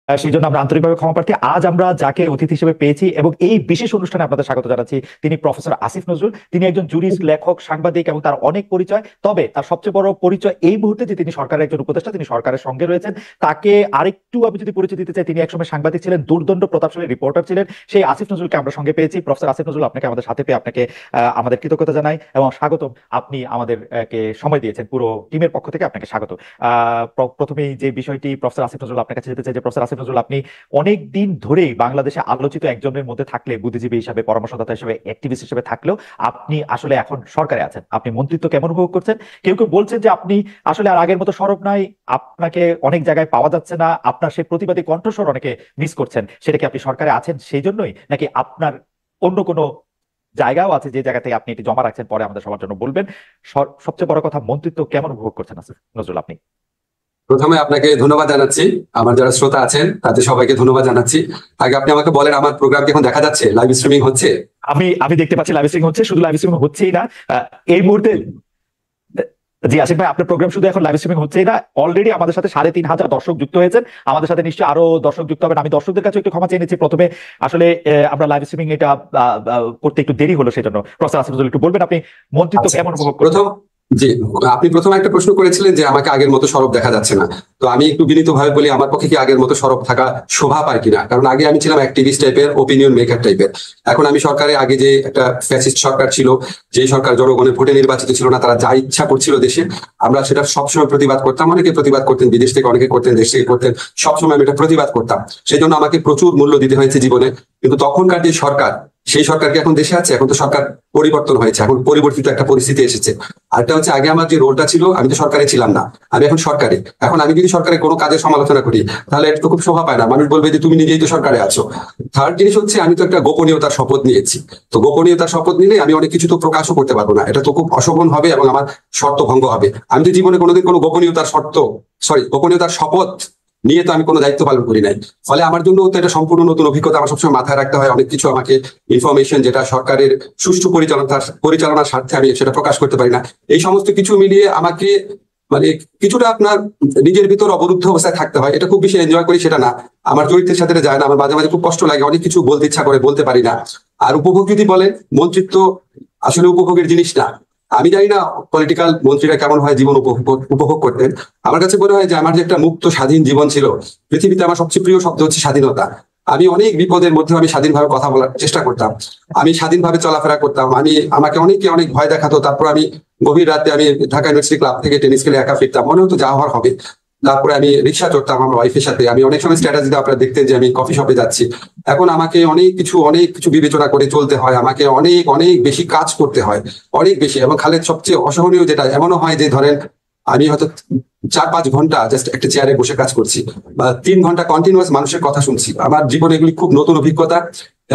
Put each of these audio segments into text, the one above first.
সেই জন্য আমরা আন্তরিকভাবে ক্ষমা প্রার্থী। আজ আমরা যাকে অতিথি হিসেবে পেয়েছি এবং এই বিশেষ অনুষ্ঠানে আপনাদের স্বাগত জানাচ্ছি, তিনি প্রফেসর আসিফ নজরুল। তিনি একজন জুরিস্ট, লেখক, সাংবাদিক এবং তার অনেক পরিচয়। তবে তার সবচেয়ে বড় পরিচয় এই মুহূর্তে যে তিনি সরকারের একজন উপদেষ্টা, তিনি সরকারের সঙ্গে রয়েছেন। তাকে আরেকটু আমি যদি পরিচয় দিতে চাই, তিনি একসময় সাংবাদিক ছিলেন, দুর্দণ্ড প্রতাপশালী রিপোর্টার ছিলেন। সেই আসিফ নজরুলকে আমরা সঙ্গে পেয়েছি। প্রফেসর আসিফ নজরুল, আপনাকে আমাদের সাথে পেয়ে আপনাকে আমাদের কৃতজ্ঞতা জানাই এবং স্বাগতম। আপনি আমাদেরকে সময় দিয়েছেন, পুরো টিমের পক্ষ থেকে আপনাকে স্বাগত। প্রথমেই যে বিষয়টি প্রফেসর আসিফ নজরুল আপনার কাছে যেতে চাই, যে প্রফেসর আসিফ নজরুল আপনি অনেক দিন ধরেই বাংলাদেশে আলোচিত একজনের মধ্যে থাকলে, বুদ্ধিজীবী হিসাবে, পরামর্শদাতা হিসেবে, অ্যাক্টিভিস্ট হিসেবে থাকলেও আপনি আসলে এখন সরকারে আছেন। আপনি মন্ত্রিত্ব কেমন উপভোগ করছেন? কেউ কেউ বলছেন যে আপনি আসলে আর আগের মতো সরব নাই, আপনাকে অনেক জায়গায় পাওয়া যাচ্ছে না, আপনার সেই প্রতিবাদী কণ্ঠস্বর অনেকে মিস করছেন। সেটা কি আপনি সরকারে আছেন সেই জন্যই, নাকি আপনার অন্য কোনো জায়গাও আছে যে জায়গা থেকে আপনি এটি জমা রাখছেন, পরে আমাদের সবার জন্য বলবেন? সবচেয়ে বড় কথা, মন্ত্রিত্ব কেমন উপভোগ করছেন আসিফ নজরুল আপনি? প্রথমে আপনাকে ধন্যবাদ জানাচ্ছি। আমার যারা শ্রোতা আছেন তাদের সবাইকে ধন্যবাদ জানাচ্ছি। আগে আপনি আমাকে বলেন, আমার প্রোগ্রাম কি এখন দেখা যাচ্ছে, লাইভ স্ট্রিমিং হচ্ছে? আমি আমি দেখতে পাচ্ছি লাইভ স্ট্রিমিং হচ্ছে। শুধু লাইভ স্ট্রিমিং হচ্ছেই না, এই মুহূর্তে জি আসিফ ভাই, আপনার প্রোগ্রাম শুধু এখন লাইভ স্ট্রিমিং হচ্ছেই না, অলরেডি আমাদের সাথে 3,500 দর্শক যুক্ত হয়েছেন। আমাদের সাথে নিশ্চয়ই আরো দর্শক যুক্ত হবেন। আমি দর্শকদের কাছে একটু ক্ষমা চেয়ে নিচ্ছি। প্রথমে আসলে আমরা লাইভ স্ট্রিমিং এটা করতে একটু দেরি হলো, সেজন্য প্রফেসর আসিফ নজরুল একটু বলবেন আপনি মন্ত্রিত্ব আচ্ছা, কেমন উপভোগ করছেন? প্রথম জি, আপনি প্রথমে একটা প্রশ্ন করেছিলেন যে আমাকে আগের মতো সরব দেখা যাচ্ছে না। তো আমি একটু বিনীতভাবে বলি, আমার পক্ষে কি আগের মতো সরব থাকা শোভা পায় কিনা। কারণ আগে আমি ছিলাম অ্যাক্টিভিস্ট টাইপের, ওপিনিয়ন মেকার টাইপের। এখন আমি সরকারে, আগে যে একটা ফ্যাসিস্ট সরকার ছিল, যে সরকার জনগণের ভোটে নির্বাচিত ছিল না, তারা যা ইচ্ছা করছিল দেশে, আমরা সেটা সবসময় প্রতিবাদ করতাম। অনেকে প্রতিবাদ করতেন, বিদেশ থেকে অনেকে করতেন, দেশ থেকে করতেন, সবসময় আমি এটা প্রতিবাদ করতাম। সেই জন্য আমাকে প্রচুর মূল্য দিতে হয়েছে জীবনে। কিন্তু তখনকার যে সরকার, সেই সরকার কি এখন দেশে আছে? এখন তো সরকার পরিবর্তন হয়েছে, এখন পরিবর্তিত একটা পরিস্থিতি এসেছে। আরেকটা হচ্ছে, আগে আমার যে রোলটা ছিল, আমি তো সরকারে ছিলাম না, আমি এখন সরকারে। এখন আমি যদি সরকারের কোনো কাজের সমালোচনা করি, তাহলে এটা তো খুব শোভা পায় না, মানুষ বলবে যে তুমি নিজেই তো সরকারে আছো। থার্ড জিনিস হচ্ছে, আমি তো একটা গোপনীয়তার শপথ নিয়েছি। তো গোপনীয়তার শপথ নিলে আমি অনেক কিছু তো প্রকাশও করতে পারবো না, এটা তো খুব অশোভন হবে এবং আমার শর্ত ভঙ্গ হবে। আমি তো জীবনে কোনোদিন কোনো গোপনীয়তার শপথ নিয়ে তো আমি কোনো দায়িত্ব পালন করি নাই। ফলে আমার জন্য তো এটা সম্পূর্ণ নতুন অভিজ্ঞতা। আমার সবসময় মাথায় রাখতে হয় অনেক কিছু, আমাকে ইনফরমেশন যেটা সরকারের সুষ্ঠু পরিচালনার স্বার্থে আমি সেটা প্রকাশ করতে পারি না। এই সমস্ত কিছু মিলিয়ে আমাকে মানে কিছুটা আপনার নিজের ভিতর অবরুদ্ধ অবস্থায় থাকতে হয়। এটা খুব বেশি এনজয় করি সেটা না, আমার চরিত্রের সাথে এটা যায় না। আমার মাঝে মাঝে খুব কষ্ট লাগে, অনেক কিছু বলতে ইচ্ছা করে, বলতে পারি না। আর উপভোগ যদি বলেন, মন্ত্রিত্ব আসলে উপভোগের জিনিস না। আমি জানি না পলিটিক্যাল মন্ত্রীরা কেমন হয় জীবন উপভোগ করতেন। আমার কাছে মনে হয় যে আমার যে একটা মুক্ত স্বাধীন জীবন ছিল, পৃথিবীতে আমার সবচেয়ে প্রিয় শব্দ হচ্ছে স্বাধীনতা। আমি অনেক বিপদের মধ্যে আমি স্বাধীনভাবে কথা বলার চেষ্টা করতাম, আমি স্বাধীনভাবে চলাফেরা করতাম। আমাকে অনেকে অনেক ভয় দেখাতো, তারপর আমি গভীর রাতে আমি ঢাকা ইউনিভার্সিটি ক্লাব থেকে টেনিস খেলে একা ফিরতাম, মনে হতো যা হওয়ার হবে। তারপরে আমি রিক্সা চড়তাম আমার ওয়াইফের সাথে। আমি অনেক সময় স্ট্র্যাটেজিতে আপনারা দেখতেন যে আমি কফি শপে যাচ্ছি। এখন আমাকে অনেক কিছু বিবেচনা করে চলতে হয়, আমাকে অনেক অনেক বেশি কাজ করতে হয়, অনেক বেশি। এবং খালেদ, সবচেয়ে অসহনীয় যেটা, এমনও হয় যে ধরেন আমি হয়তো 4-5 ঘন্টা জাস্ট একটা চেয়ারে বসে কাজ করছি, বা 3 ঘন্টা কন্টিনিউয়াস মানুষের কথা শুনছি। আমার জীবনে এগুলি খুব নতুন অভিজ্ঞতা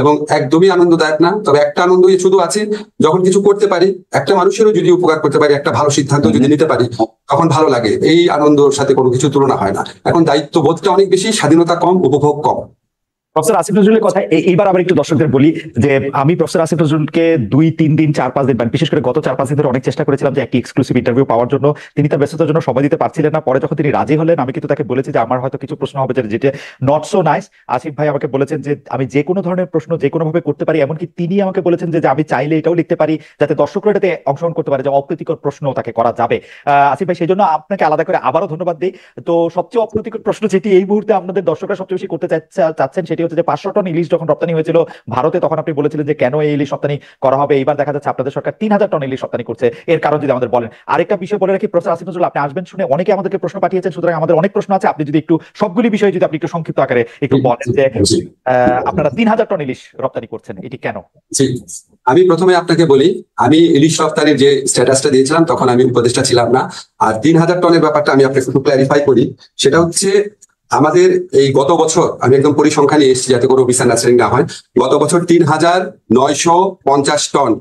এবং একদমই আনন্দদায়ক না। তবে একটা আনন্দই শুধু আছে, যখন কিছু করতে পারি, একটা মানুষেরও যদি উপকার করতে পারি, একটা ভালো সিদ্ধান্ত যদি নিতে পারি, তখন ভালো লাগে। এই আনন্দর সাথে কোনো কিছু তুলনা হয় না। এখন দায়িত্ব বোধটা অনেক বেশি, স্বাধীনতা কম, উপভোগ কম। প্রফেসর আসিফ নজরুলের কথা এইবার আবার একটু দর্শকদের বলি যে আমি প্রফেসর আসিফ নজরুলকে 2-3 দিন 4-5 দিন, বিশেষ করে গত 4-5 দিন ধরে অনেক চেষ্টা করেছিলাম যে একটি এক্সক্লুসিভ ইন্টারভিউ পাওয়ার জন্য। তিনি তার ব্যস্ততার জন্য সময় দিতে পারছিলেন না। পরে যখন তিনি রাজি হলেন, আমি কিন্তু তাকে বলেছি যে আমার হয়তো কিছু প্রশ্ন হবে যেটা নট সো নাইস। আসিফ ভাই আমাকে বলেছেন যে আমি যে কোনো ধরনের প্রশ্ন যে কোনো ভাবে করতে পারি, এমনকি তিনি আমাকে বলেছেন যে আমি চাইলে এটাও লিখতে পারি যাতে দর্শকরা এটাতে অংশগ্রহণ করতে পারে, যে অপ্রীতিকর প্রশ্ন তাকে করা যাবে। আসিফ ভাই, সেই জন্য আপনাকে আলাদা করে আবারও ধন্যবাদ দিই। তো সবচেয়ে অপ্রীতিকর প্রশ্ন যেটি এই মুহূর্তে আপনাদের দর্শকরা সবচেয়ে বেশি করতে চাচ্ছেন, সেটি হচ্ছে যে 500 টন ইলিশ যখন রপ্তানি হয়েছিল ভারতে, তখন আপনি বলেছিলেন যে কেন এই ইলিশ রপ্তানি করা হবে। এইবার দেখা যাচ্ছে আপনাদের সরকার 3,000 টন ইলিশ রপ্তানি করছে, এর কারণ যদি আমাদের বলেন। আরেকটা বিষয় বলে রাখি, প্রফেসর আসিফ নজরুল আপনি আসবেন শুনে অনেকে আমাদেরকে প্রশ্ন পাঠিয়েছেন, সুতরাং আমাদের অনেক প্রশ্ন আছে। আপনি যদি একটু সবগুলি বিষয় যদি আপনি একটু সংক্ষিপ্ত আকারে একটু বলেন যে আপনারা 3,000 টন ইলিশ রপ্তানি করছেন, এটি কেন? আমি প্রথমে আপনাকে বলি, আমি ইলিশ রপ্তানির যে স্ট্যাটাসটা দিয়েছিলাম তখন আমি উপদেষ্টা ছিলাম না। আর 3,000 টনের ব্যাপারটা আমি আপনাকে একটু ক্ল্যারিফাই করি। সেটা হচ্ছে, আমাদের এই গত বছর, আমি একদম পরিসংখ্যান নিয়ে এসেছি যাতে কোনো মিসআন্ডারস্ট্যান্ডিং না হয়, গত বছর 3,950 টন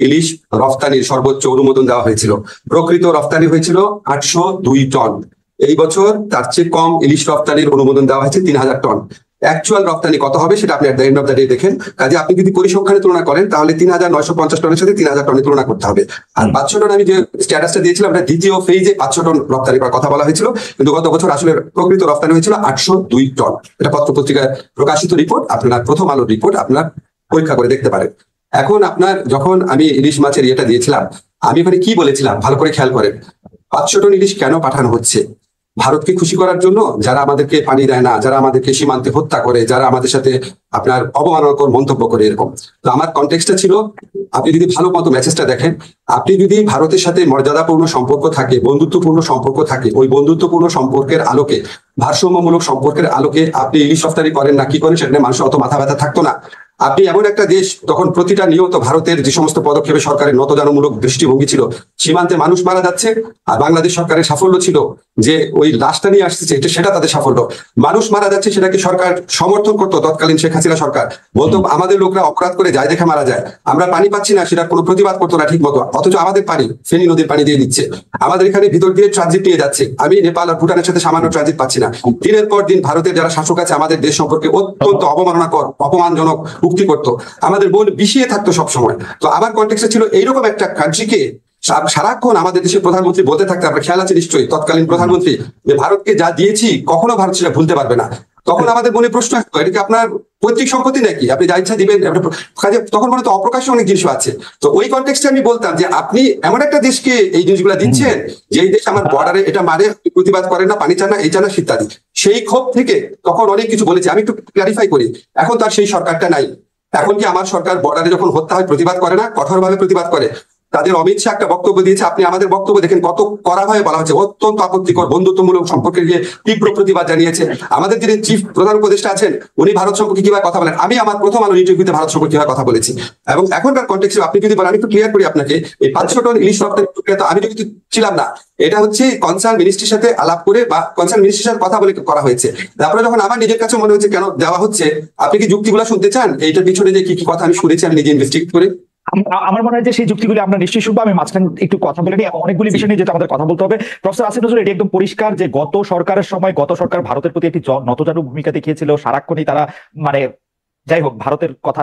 ইলিশ রফতানির সর্বোচ্চ অনুমোদন দেওয়া হয়েছিল। প্রকৃত রফতানি হয়েছিল 802 টন। এই বছর তার চেয়ে কম ইলিশ রফতানির অনুমোদন দেওয়া হয়েছে 3,000 টন। অ্যাকচুয়াল রপ্তানি কত হবে সেটা আপনি at the end of the day দেখেন। কাজে আপনি যদি পরিসংখ্যানে তুলনা করেন তাহলে ৩,৯৫০ টনের সাথে ৩,০০০ টনের তুলনা করতে হবে। আর ৫০০ টন আমি যে স্ট্যাটাসটা দিয়েছিলাম এটা দ্বিতীয় ফেজে ৫০০ টন রপ্তানি করার কথা বলা হয়েছিল, কিন্তু গত বছর আসলে প্রকৃত রপ্তানি হয়েছিল ৮০২ টন। এটা পত্রপত্রিকায় প্রকাশিত রিপোর্ট, আপনার প্রথম আলোর রিপোর্ট, আপনার পরীক্ষা করে দেখতে পারেন। এখন আপনার যখন আমি ইলিশ মাছের ইয়েটা দিয়েছিলাম, আমি ওখানে কি বলেছিলাম ভালো করে খেয়াল করেন। ৫০০ টন ইলিশ কেন পাঠানো হচ্ছে? ভারতকে খুশি করার জন্য, যারা আমাদেরকে পানি দেয় না, যারা আমাদেরকে সীমান্তে হত্যা করে, যারা আমাদের সাথে আপনার অবমাননাকর মন্তব্য করে, এরকম। তো আমার কনটেক্সটটা ছিল, আপনি যদি ভালো মতো মেসেজটা দেখেন, আপনি যদি ভারতের সাথে মর্যাদাপূর্ণ সম্পর্ক থাকে, বন্ধুত্বপূর্ণ সম্পর্ক থাকে, ওই বন্ধুত্বপূর্ণ সম্পর্কের আলোকে, ভারসাম্যমূলক সম্পর্কের আলোকে আপনি ইলিশ রপ্তানি করেন না কি করেন সেখানে মানুষের অত মাথা ব্যথা থাকতো না। আপনি এমন একটা দেশ, তখন প্রতিটা নিয়ত ভারতের যে সমস্ত পদক্ষেপে সরকারের নতজানমূলক দৃষ্টিভঙ্গি ছিল, সীমান্তে মানুষ মারা যাচ্ছে, আর বাংলাদেশ সরকারের সাফল্য ছিল যে ওই লাশটা নিয়ে আসছে, সেটা তাদের সাফল্য। মানুষ মারা যাচ্ছে সেটাকে সরকার সমর্থন করতো, তৎকালীন শেখ হাসিনা সরকার বলতো আমাদের লোকরা অপরাধ করে যায় দেখে মারা যায়, আমরা পানি পাচ্ছি না, সেটা কোনো প্রতিবাদ করতো না ঠিক মতো, অথচ আমাদের পানি ফেনী নদীর পানি দিয়ে দিচ্ছে, আমাদের এখানে ভিতর দিয়ে ট্রানজিট নিয়ে যাচ্ছে, আমি নেপাল আর ভুটানের সাথে সামান্য ট্রানজিট পাচ্ছি না। দিনের পর দিন ভারতের যারা শাসক আছে আমাদের দেশ সম্পর্কে অত্যন্ত অবমাননাকর, অপমানজনক উক্তি করতো, আমাদের মন বিষিয়ে থাকতো সবসময়। তো আমার কনটেক্সটে ছিল এইরকম একটা কান্ট্রিকে সারাক্ষণ আমাদের দেশের প্রধানমন্ত্রী বলতে থাকতে, আপনার খেয়াল আছে নিশ্চয়ই তৎকালীন প্রধানমন্ত্রী, যে ভারতকে যা দিয়েছি কখনো ভারত সেটা ভুলতে পারবে না। তখন আমাদের মনে প্রশ্ন আসতো, এটা কি আপনার পৈতৃক সম্পত্তি নাকি, আপনি যা ইচ্ছা দিবেন? কাজে তখন মনে তো অপ্রকাশ্য অনেক জিনিস আছে। তো ওই কনটেক্সটে আমি বলতাম যে আপনি এমন একটা দেশকে এই জিনিসগুলো দিচ্ছেন, যেই দেশ আমার বর্ডারে এটা মারে, প্রতিবাদ করেন না, পানি চান না, এই চান না, ইত্যাদি। সেই ক্ষোভ থেকে তখন অনেক কিছু বলেছি। আমি একটু ক্লারিফাই করি, এখন তার সেই সরকারটা নাই। এখন কি আমার সরকার বর্ডারে যখন হত্যা হয় প্রতিবাদ করে না? কঠোরভাবে প্রতিবাদ করে। তাদের অমিত শাহ একটা বক্তব্য দিয়েছে, আপনি আমাদের বক্তব্য দেখেন কত কড়াভাবে বলা হচ্ছে, অত্যন্ত আপত্তিকর, বন্ধুত্বমূলক সম্পর্কে গিয়ে তীব্র প্রতিবাদ জানিয়েছে। আমাদের যিনি চিফ প্রধান উপদেষ্টা আছেন উনি ভারত সম্পর্কে কিভাবে কথা বলেন, আমি আমার প্রথম আলো ইন্টারভিউতে ভারত সম্পর্কে কিভাবে কথা বলেছি। এবং এখনকার কনটেক্সটে আপনি যদি বলেন, আমি একটু ক্লিয়ার করি আপনাকে, এই ৫০০ টন ইলিশ রপ্তানি প্রক্রিয়া তো আমি যদি ছিলাম না, এটা হচ্ছে কনসার্ন মিনিস্ট্রির সাথে আলাপ করে বা কনসার্ন মিনিস্ট্রির সাথে কথা বলে করা হয়েছে। তারপরে যখন আমার নিজের কাছে মনে হচ্ছে কেন দেওয়া হচ্ছে, আপনি কি যুক্তিগুলো শুনতে চান? এইটার পিছনে যে কি কি কথা আমি শুনেছি, আমি নিজে ইনভেস্টিগেট করে। আমার মনে হয় যে সেই যুক্তিগুলি আমরা নিশ্চয়ই শুনবো। আমি মাঝখানে একটু কথা বলে নিই, অনেকগুলি বিষয় নিয়ে যেটা আমাদের কথা বলতে হবে। প্রফেসর আসিফ নজরুল, এটি একদম পরিষ্কার যে গত সরকারের সময় গত সরকার ভারতের প্রতি একটি নতজানু ভূমিকা দেখিয়েছিল। সারাক্ষণই তারা মানে যাই হোক ভারতের কথা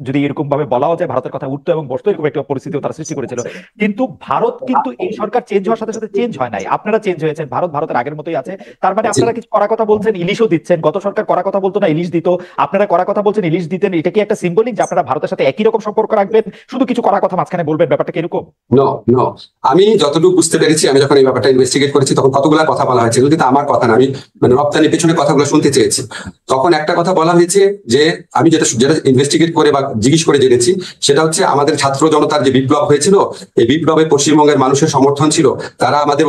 যদি এরকম ভাবে বলাও যায়, ভারতের কথা উঠতো এবং বসতো, এরকম একটা পরিস্থিতিও তারা সৃষ্টি করেছিল। কিন্তু ভারত কিন্তু এই সরকার চেঞ্জ হওয়ার সাথে সাথে চেঞ্জ হয় নাই, আপনারা চেঞ্জ হয়েছেন, ভারত ভারতের আগের মতোই আছে। তার মানে আপনারা কিছু কড়া কথা বলছেন, ইলিশও দিচ্ছেন। গত সরকার কড়া কথা বলতো না, ইলিশ দিত, আপনারা কড়া কথা বলছেন, ইলিশ দিতেন। এটা কি একটা সিম্বলিক যে আপনারা ভারতের সাথে একই রকম সম্পর্ক রাখবেন, শুধু কিছু কড়া কথা মাঝখানে বলবেন? ব্যাপারটা কি এরকম? নো নো, আমি যতটুকু বুঝতে পেরেছি, আমি যখন এই ব্যাপারটা ইনভেস্টিগেট করেছি তখন কতগুলো কথা বলা হয়েছে, কিন্তু আমার কথা না, আমি মানে রপ্তানির পেছনে কথাগুলো শুনতে চেয়েছি। তখন একটা কথা বলা হয়েছে যে আমি যেটা যেটা ইনভেস্টিগেট করে বা জিজ্ঞেস করে জেনেছি, সেটা হচ্ছে আমাদের ছাত্র জনতার যে বিপ্লব হয়েছিল, এই বিপ্লবে পশ্চিমবঙ্গের মানুষের সমর্থন ছিল। তারা আমাদের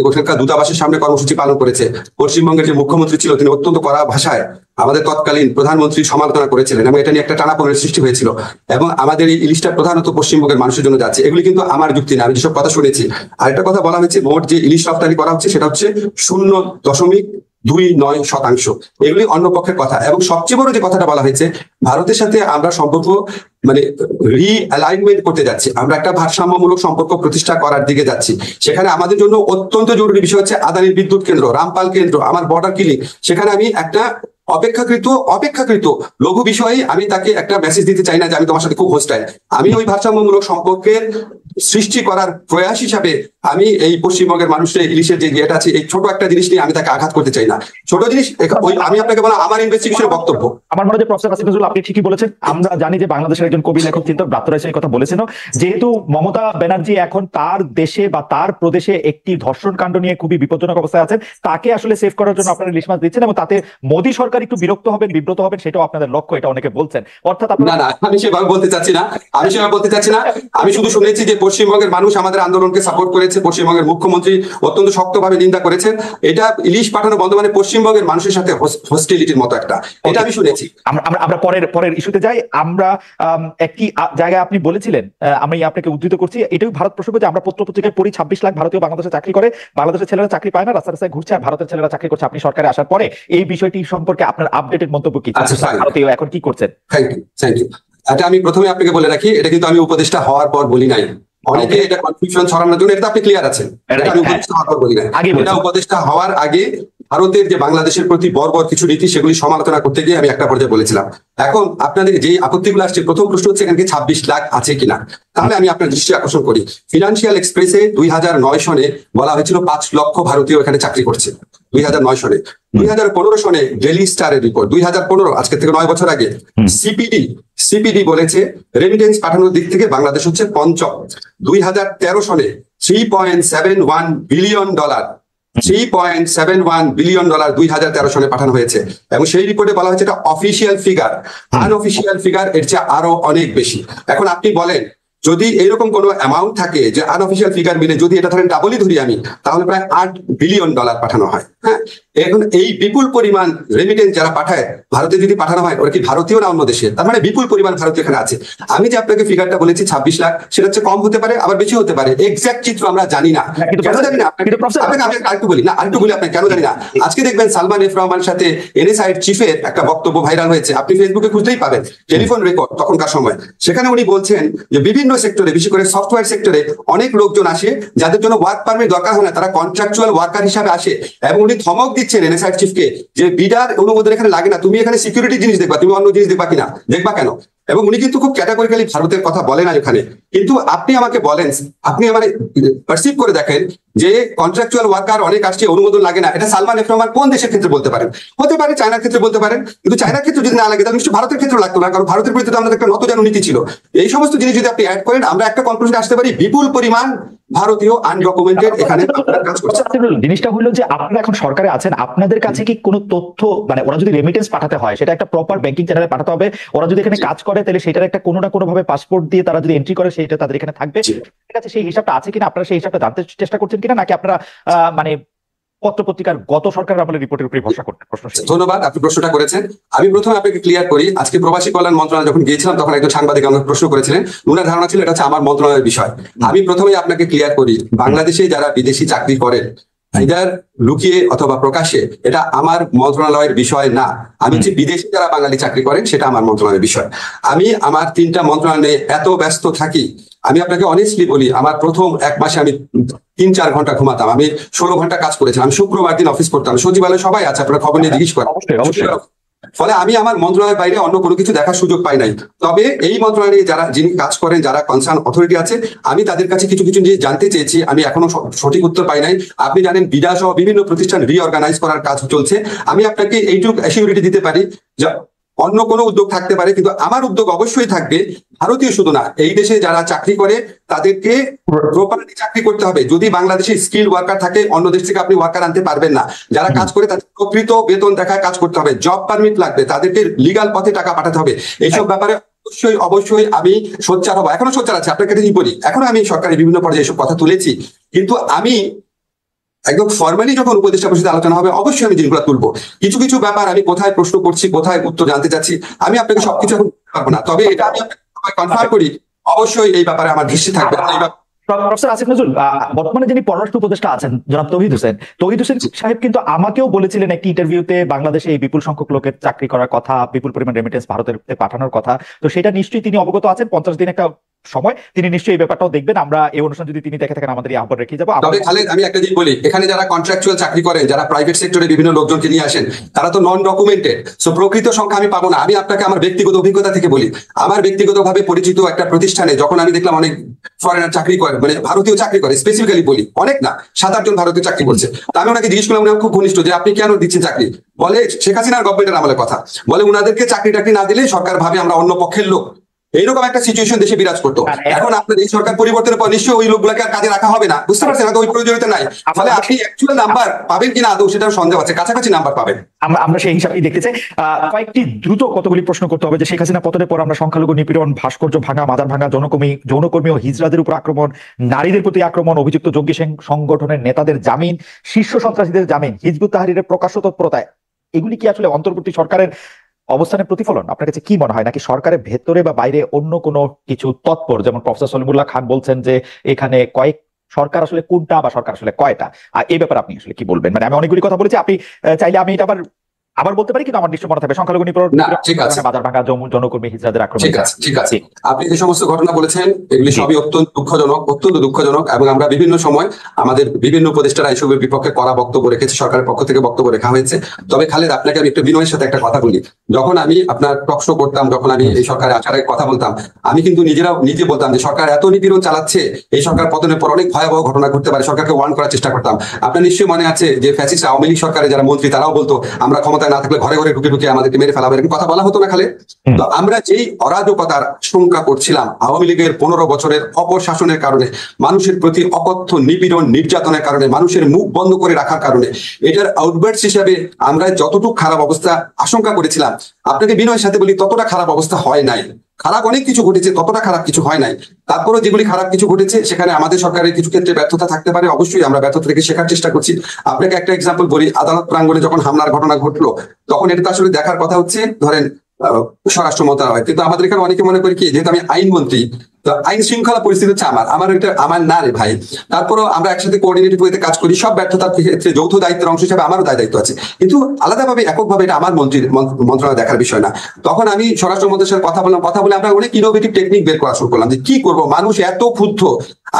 ওখানকার দূতাবাসের সামনে কর্মসূচি পালন করেছে। পশ্চিমবঙ্গের যে মুখ্যমন্ত্রী ছিল তিনি অত্যন্ত কড়া ভাষায় আমাদের তৎকালীন প্রধানমন্ত্রী সমালোচনা করেছিলেন, এবং এটা নিয়ে একটা টানাপোড়েনের সৃষ্টি হয়েছিল। এবং আমাদের এই ইলিশটা প্রধানত পশ্চিমবঙ্গের মানুষের জন্য যাচ্ছে। এগুলি কিন্তু আমার যুক্তি না, আমি যেসব কথা শুনেছি। আরেকটা কথা বলা হয়েছে, মোট যে ইলিশ রপ্তানি করা হচ্ছে সেটা হচ্ছে 0.29%। এগুলি অন্য পক্ষের কথা। এবং সবচেয়ে বড় যে কথাটা বলা হয়েছে, ভারতের সাথে আমরা সম্পর্ক মানে রিঅ্যালাইনমেন্ট করতে যাচ্ছি, আমরা একটা ভারসাম্যমূলক সম্পর্ক প্রতিষ্ঠা করার দিকে যাচ্ছি। সেখানে আমাদের জন্য অত্যন্ত জরুরি বিষয় হচ্ছে আদানির বিদ্যুৎ কেন্দ্র, রামপাল কেন্দ্র, আমার বর্ডার কিলিং। সেখানে আমি একটা অপেক্ষাকৃত লঘু বিষয়ে আমি তাকে একটা মেসেজ দিতে চাই না যে আমি তোমার সাথে খুব হোস্টাইল। আমি ওই ভারসাম্যমূলক সম্পর্কের সৃষ্টি করার প্রয়াস হিসাবে আমি এই পশ্চিমবঙ্গের মানুষের ইলিশের যে ইয়েটা আছে, এই ছোট একটা জিনিস নিয়ে আমি তাকে আঘাত করতে চাই না। ছোট জিনিস ওই আমি আপনাকে বলা আমার ইনভেস্টিগেশনের বক্তব্য। আমার মনে হয় যে প্রফেসর আসিফ নজরুল আপনি ঠিকই বলেছেন। আমরা জানি যে বাংলাদেশের একজন কবি, লেখক, চিন্তক ব্রাত্য রায় সেই কথা বলেছেন, যেহেতু মমতা ব্যানার্জি এখন তার দেশে বা তার প্রদেশে একটি ধর্ষণ কাণ্ড নিয়ে খুবই বিপজ্জনক অবস্থায় আছেন, তাকে আসলে সেভ করার জন্য আপনারা ইলিশ মাছ দিচ্ছেন, এবং তাতে মোদী সরকার একটু বিরক্ত হবেন, বিব্রত হবেন, সেটাও আপনাদের লক্ষ্য, এটা অনেকে বলছেন। অর্থাৎ না না, আমি সেভাবে বলতে চাচ্ছি না, আমি শুধু শুনেছি যে পশ্চিমবঙ্গের মানুষ আমাদের আন্দোলনকে সাপোর্ট করেছে, পশ্চিমবঙ্গের মুখ্যমন্ত্রী অত্যন্ত শক্তভাবে নিন্দা করেছেন। এটা ইলিশ পাঠানো বন্ধ মানে পশ্চিমবঙ্গের মানুষের সাথে হোস্টিলিটির মতো একটা, এটা আমি শুনেছি। আমরা পরের ইস্যুতে যাই। আমরা একটি জায়গায় আপনি বলেছিলেন, আমি আপনাকে উদ্ধৃত করছি, এটাই ভারত প্রসঙ্গ, যে আমরা পত্র পত্রিকায় পড়ি 26 লাখ ভারতীয় বাংলাদেশে চাকরি করে, বাংলাদেশের ছেলেরা চাকরি পায় না, রাস্তায় রাস্তায় ঘুরছে, আর ভারতের ছেলেরা চাকরি করছে। আপনি সরকারে আসার পরে এই বিষয়টি সম্পর্কে আপনার আপডেটেড মন্তব্য কি? ভারতীয় এখন কি করছেন? Thank you. এটা আমি প্রথমে আপনাকে বলে রাখি, এটা কিন্তু আমি উপদেষ্টা হওয়ার পর বলি নাই। অনেকে এটা কনফিউশন ছড়ানোর জন্য, এটা আপনি ক্লিয়ার আছেন, এটা আমি উপদেষ্টা হওয়ার পর বলি নাই, এটা উপদেষ্টা হওয়ার আগে ভারতের যে বাংলাদেশের প্রতি বর্বর কিছু নীতি সেগুলি সমালোচনা করতে গিয়ে আমি একটা পর্যায়ে বলেছিলাম। এখন আপনাদের যে আপত্তিগুলো আসছে, প্রথম প্রশ্ন হচ্ছে এখানে 26 লাখ আছে কিনা। তাহলে আমি আপনার দৃষ্টি আকর্ষণ করি, ফিনান্সিয়াল এক্সপ্রেসে 2009 সনে বলা হয়েছিল 5 লক্ষ ভারতীয় এখানে চাকরি করছে 2009 সনে। 2015 সনে ডেইলি স্টারের রিপোর্ট, 2015 আজকে থেকে 9 বছর আগে, সিপিডি বলেছে রেমিটেন্স পাঠানোর দিক থেকে বাংলাদেশ হচ্ছে পঞ্চম। 2013 সনে $3.71 বিলিয়ন 2013 সনে পাঠানো হয়েছে, এবং সেই রিপোর্টে বলা হয়েছে এটা অফিসিয়াল ফিগার। আনঅফিসিয়াল ফিগার এর চেয়ে আরো অনেক বেশি। এখন আপনি বলেন, যদি এরকম কোনো অ্যামাউন্ট থাকে যে আনঅফিসিয়াল ফিগার মিলে যদি এটা ধরেন ডাবলই ধরি আমি, তাহলে প্রায় $8 বিলিয়ন পাঠানো হয়। হ্যাঁ, এখন এই বিপুল পরিমাণ রেমিটেন্স যারা পাঠায় ভারতে যদি পাঠানো হয়, ওরা কি ভারতীয় না অন্য দেশের? তার মানে বিপুল পরিমাণ ভারতীয় এখানে আছে। আমি যে আপনাকে ফিগারটা বলেছি 26 লাখ, সেটা হচ্ছে কম হতে পারে আবার বেশি হতে পারে, এক্সাক্ট চিত্র আমরা জানি না। কেন জানি না? আপনাকে আমি আরেকটু বলি আপনাকে কেন জানি না। আজকে দেখবেন সালমান এফ রহমানের সাথে এনএসআই চিফের একটা বক্তব্য ভাইরাল হয়েছে, আপনি ফেসবুকে খুঁজতেই পাবেন, টেলিফোন রেকর্ড তখনকার সময়। সেখানে উনি বলছেন যে বিভিন্ন সেক্টরে, বিশেষ করে সফটওয়্যার সেক্টরে অনেক লোকজন আসে যাদের জন্য ওয়ার্ক পারমিট দরকার হয় না, তারা কন্ট্রাকচুয়াল ওয়ার্কার হিসাবে আসে, এবং উনি ধমক দিচ্ছেন এনএসআই চিফকে যে বিডার অনুমোদন এখানে লাগে না, তুমি এখানে সিকিউরিটি জিনিস দেখবা, তুমি অন্য জিনিস দেখবা কিনা, দেখবা কেন? এবং উনি কিন্তু খুব ক্যাটাগরিক্যালি ভারতের কথা বলেন না এখানে। কিন্তু আপনি আমাকে বলেন, আপনি আমার পারসিভ করে দেখেন যে কন্ট্রাকচুয়াল ওয়ার্কার অনেক আসছে, অনুমোদন লাগে না, এটা সালমান এফ রহমান কোন দেশের ক্ষেত্রে বলতে পারেন? হতে পারে চায়নার ক্ষেত্রে বলতে পারেন, কিন্তু চায়নার ক্ষেত্রে যদি না লাগে তাহলে নিশ্চয়ই ভারতের ক্ষেত্রে লাগতো না, কারণ ভারতের প্রতি আমাদের একটা নতজানু নীতি ছিল। এই সমস্ত জিনিস যদি আপনি অ্যাড করেন, আমরা একটা কনক্লুশনে আসতে পারি, বিপুল পরিমাণ ভারতীয় আনডকুমেন্টেড এখানে কাজ করছে। জিনিসটা হলো যে আপনারা এখন সরকারে আছেন, আপনাদের কাছে কি কোনো তথ্য, মানে ওরা যদি রেমিটেন্স পাঠাতে হয় সেটা একটা প্রপার ব্যাংকিং চ্যানেলে পাঠাতে হবে, ওরা যদি এখানে কাজ করে তাহলে সেটার একটা কোনো না কোনো ভাবে পাসপোর্ট দিয়ে তারা যদি এন্ট্রি করে সেটা তাদের এখানে থাকবে, ঠিক আছে? সেই হিসাবটা আছে কিনা, আপনারা সেই হিসাবটা জানতে চেষ্টা করছেন কিনা, নাকি আপনারা মানে পত্রপত্রিকার গত সরকারের আমলের রিপোর্টের উপরে ভরসা করতে? ধন্যবাদ, আপনি প্রশ্নটা করেছেন। আমি প্রথমে আপনাকে ক্লিয়ার করি, আজকে প্রবাসী কল্যাণ মন্ত্রণালয় যখন গিয়েছিলাম তখন একজন সাংবাদিক আমাকে প্রশ্ন করেছিলেন, ওনার ধারণা ছিল এটা হচ্ছে আমার মন্ত্রণালয়ের বিষয়। আমি প্রথমেই আপনাকে ক্লিয়ার করি, বাংলাদেশে যারা বিদেশি চাকরি করেন ইদার লুকিয়ে অথবা প্রকাশ্যে, এটা আমার মন্ত্রণালয়ের বিষয় না। আমি যে বিদেশে যারা বাঙালি চাকরি করেন সেটা আমার মন্ত্রণালয়ের বিষয়। আমি আমার 3টা মন্ত্রণালয়ে এত ব্যস্ত থাকি, আমি আপনাকে অনেস্টলি বলি, আমার প্রথম 1 মাসে আমি 3-4 ঘন্টা ঘুমাতাম, আমি 16 ঘন্টা কাজ করেছিলাম, আমি শুক্রবার দিন অফিস করতাম, সচিবালয় সবাই আছে, আপনারা খবর নিয়ে জিজ্ঞেস করেন। ফলে আমি আমার মন্ত্রণালয়ের বাইরে অন্য কোনো কিছু দেখার সুযোগ পাই নাই। তবে এই মন্ত্রণালয়ে যিনি কাজ করেন, যারা কনসার্ন অথরিটি আছে, আমি তাদের কাছে কিছু কিছু জিনিস জানতে চেয়েছি, আমি এখনো সঠিক উত্তর পাই নাই। আপনি জানেন বিডা সহ বিভিন্ন প্রতিষ্ঠান রিঅর্গানাইজ করার কাজ চলছে। আমি আপনাকে এইটুকু অ্যাসিউরিটি দিতে পারি যে অন্য কোনো উদ্যোগ থাকতে পারে, কিন্তু আমার উদ্যোগ অবশ্যই থাকবে ভারতীয় শুধু না, এই দেশে যারা চাকরি করে তাদেরকে প্রপারলি চাকরি করতে হবে। যদি বাংলাদেশে স্কিল ওয়ার্কার থাকে, অন্য দেশ থেকে আপনি ওয়ার্কার আনতে পারবেন না। যারা কাজ করে তাদের প্রকৃত বেতন দেখায় কাজ করতে হবে, জব পারমিট লাগবে, তাদেরকে লিগাল পথে টাকা পাঠাতে হবে। এইসব ব্যাপারে অবশ্যই আমি সোচ্চার হবো, এখনো সোচ্চার আছে। আপনাকে যদি বলি, এখনো আমি সরকারের বিভিন্ন পর্যায়ে এসব কথা তুলেছি, কিন্তু আমি একদম ফর্মালি যখন উপদেষ্টা পরিষদে আলোচনা হবে অবশ্যই আমি জিনিসগুলো তুলবো। কিছু কিছু ব্যাপার আমি কোথায় প্রশ্ন করছি, কোথায় উত্তর জানতে চাচ্ছি, আমি আপনাকে সবকিছু এখন পারবো না। তবে এটা আমি আপনাকে কনফার্ম করি, অবশ্যই এই ব্যাপারে আমার দৃষ্টি থাকবে। প্রফেসর আসিফ নজরুল, বর্তমানে যিনি পররাষ্ট্র উপদেষ্টা আছেন জনাব তৌহিদ হোসেন সাহেব কিন্তু আমাকেও বলেছিলেন একটি ইন্টারভিউতে বাংলাদেশে এই বিপুল সংখ্যক লোকের চাকরি করার কথা, বিপুল পরিমাণ রেমিটেন্স ভারতের পাঠানোর কথা। তো সেটা নিশ্চয়ই তিনি অবগত আছেন। 50 দিন একটা সময়, তিনি নিশ্চয়ই এই ব্যাপারটাও দেখবেন। আমরা এই অনুষ্ঠান যদি তিনি দেখে থাকেন আমাদের এই আহ্বান রেখে যাবো। তবে খালেদ, আমি একটা জিনিস বলি, এখানে যারা কন্ট্রাকচুয়াল চাকরি করেন, যারা প্রাইভেট সেক্টরে বিভিন্ন লোকজনকে নিয়ে আসেন, তারা তো নন ডকুমেন্টেড। সো প্রকৃত সংখ্যা আমি পাবো না। আমি আপনাকে আমার ব্যক্তিগত অভিজ্ঞতা থেকে বলি, আমার ব্যক্তিগতভাবে পরিচিত একটা প্রতিষ্ঠানে যখন আমি দেখলাম অনেক ফরেনার চাকরি করে, মানে ভারতীয় চাকরি করে, স্পেসিফিক্যালি বলি অনেক না, 7-8 জন ভারতীয় চাকরি করছে। তা আমি ওনাকে জিজ্ঞেস করলাম, উনি খুব ঘনিষ্ঠ, যে আপনি কেন দিচ্ছেন চাকরি? বলে শেখ হাসিনার গভর্নমেন্টের আমলের কথা, বলে উনাদেরকে চাকরি টাকরি না দিলে সরকার ভাবে আমরা অন্য পক্ষের লোক। এইরকম একটা সিচুয়েশন দেশে বিরাজ করতো। এখন আপনার এই সরকার পরিবর্তনের পর নিশ্চয়ই ওই লোকগুলোকে আর কাজে রাখা হবে না, বুঝতে পারছেন? ওই প্রয়োজনীয়তা নাই। ফলে আপনি অ্যাকচুয়াল নাম্বার পাবেন কিনা আদৌ সেটার সন্দেহ আছে, কাছাকাছি নাম্বার পাবেন। আমরা সেই হিসাবেই দেখতে চাই। কয়েকটি দ্রুত কতগুলি প্রশ্ন করতে হবে। যে শেখ হাসিনা পতনের পর আমরা সংখ্যালঘু নিপীড়ন, ভাস্কর্য ভাঙা, মাজার ভাঙা, যৌনকর্মী ও হিজড়াদের উপর আক্রমণ, নারীদের প্রতি আক্রমণ, অভিযুক্ত জঙ্গি সংগঠনের নেতাদের জামিন, শীর্ষ সন্ত্রাসীদের জামিন, হিজবুত তাহরীরের প্রকাশ্য তৎপরতা, এগুলি কি আসলে অন্তর্বর্তী সরকারের অবস্থানের প্রতিফলন? আপনার কাছে কি মনে হয়, নাকি সরকারের ভেতরে বা বাইরে অন্য কোনো কিছু তৎপর? যেমন প্রফেসর সলিমুল্লাহ খান বলছেন যে এখানে কয়েক সরকার আসলে কোনটা বা সরকার আসলে কয়টা, আর এই ব্যাপারে আপনি আসলে কি বলবেন? মানে আমি অনেকগুলি কথা বলেছি, আপনি চাইলে আমি এটা আবার আবার বলতে পারি, কিন্তু আমার নিশ্চয় মনে থাকবে সংখ্যালঘু না, ঠিক আছে, বাজার ভাঙা, জনকর্মী হিজড়াদের আক্রমণ। ঠিক আছে, ঠিক আছে। জি, আপনি যে সমস্ত ঘটনা বলেছেন এগুলি জি, সবই অত্যন্ত দুঃখজনক, এবং আমরা বিভিন্ন সময় আমাদের বিভিন্ন উপদেষ্টারা এসবের বিপক্ষে কড়া বক্তব্য রেখেছে, সরকারের পক্ষ থেকে বক্তব্য রেখা হয়েছে। তবে খালেদ, আপনাকে আমি একটু বিনয়ের সাথে একটা কথা বলি। যখন আমি আপনার টক শো করতাম, যখন আমি এই সরকারে আসার আগে কথা বলতাম, আমি কিন্তু নিজে বলতাম যে সরকার এত নিপীড়ন চালাচ্ছে, এই সরকার পতনের পর অনেক ভয়াবহ ঘটনা ঘটতে পারে, সরকারকে ওয়ার্ন করার চেষ্টা করতাম। আপনার নিশ্চয়ই মনে আছে যে ফ্যাসিস্ট আওয়ামী লীগ সরকারের যারা মন্ত্রী তারাও বলতো আমরা ক্ষমতায় না থাকলে ঘরে ঘরে ঢুকে ঢুকে আমাদেরকে মেরে ফেলাবে, এরকম কথা বলা হতো না খালেদ? তো আমরা যেই অরাজকতার শঙ্কা করছিলাম আওয়ামী লীগের 15 বছরের অপশাসনের কারণে, মানুষের প্রতি অকথ্য নিপীড়ন নির্যাতনের কারণে, মানুষের মুখ বন্ধ করে রাখার কারণে, এটার আউটবার্টস হিসাবে আমরা যতটুকু খারাপ অবস্থা আশঙ্কা করেছিলাম, আপনাকে বিনয়ের সাথে বলি ততটা খারাপ অবস্থা হয় নাই। খারাপ অনেক কিছু ঘটেছে, ততটা খারাপ কিছু হয় নাই। তারপরেও যেগুলি খারাপ কিছু ঘটেছে সেখানে আমাদের সরকারের কিছু ক্ষেত্রে ব্যর্থতা থাকতে পারে, অবশ্যই আমরা ব্যর্থতা থেকে শেখার চেষ্টা করছি। আপনাকে একটা এক্সাম্পল বলি, আদালত প্রাঙ্গণে যখন হামলার ঘটনা ঘটলো, তখন এটা তো আসলে দেখার কথা হচ্ছে ধরেন স্বরাষ্ট্র মন্ত্রণালয়, কিন্তু আমাদের এখানে অনেকে মনে করি কি, যেহেতু আমি আইনমন্ত্রী, তো আইন শৃঙ্খলা পরিস্থিতি হচ্ছে আমার এটা আমার না রে ভাই। তারপরও আমরা একসাথে কোঅর্ডিনেটেড ওয়েতে কাজ করি, সব ব্যর্থতার ক্ষেত্রে যৌথ দায়িত্বের অংশ হিসেবে আমারও দায়িত্ব আছে, কিন্তু আলাদাভাবে এককভাবে এটা আমার মন্ত্রণালয় দেখার বিষয় না। তখন আমি স্বরাষ্ট্র মন্ত্রীর সাথে কথা বলে আমরা অনেক ইনোভেটিভ টেকনিক বের করা শুরু করলাম যে কি করবো, মানুষ এত ক্ষুব্ধ।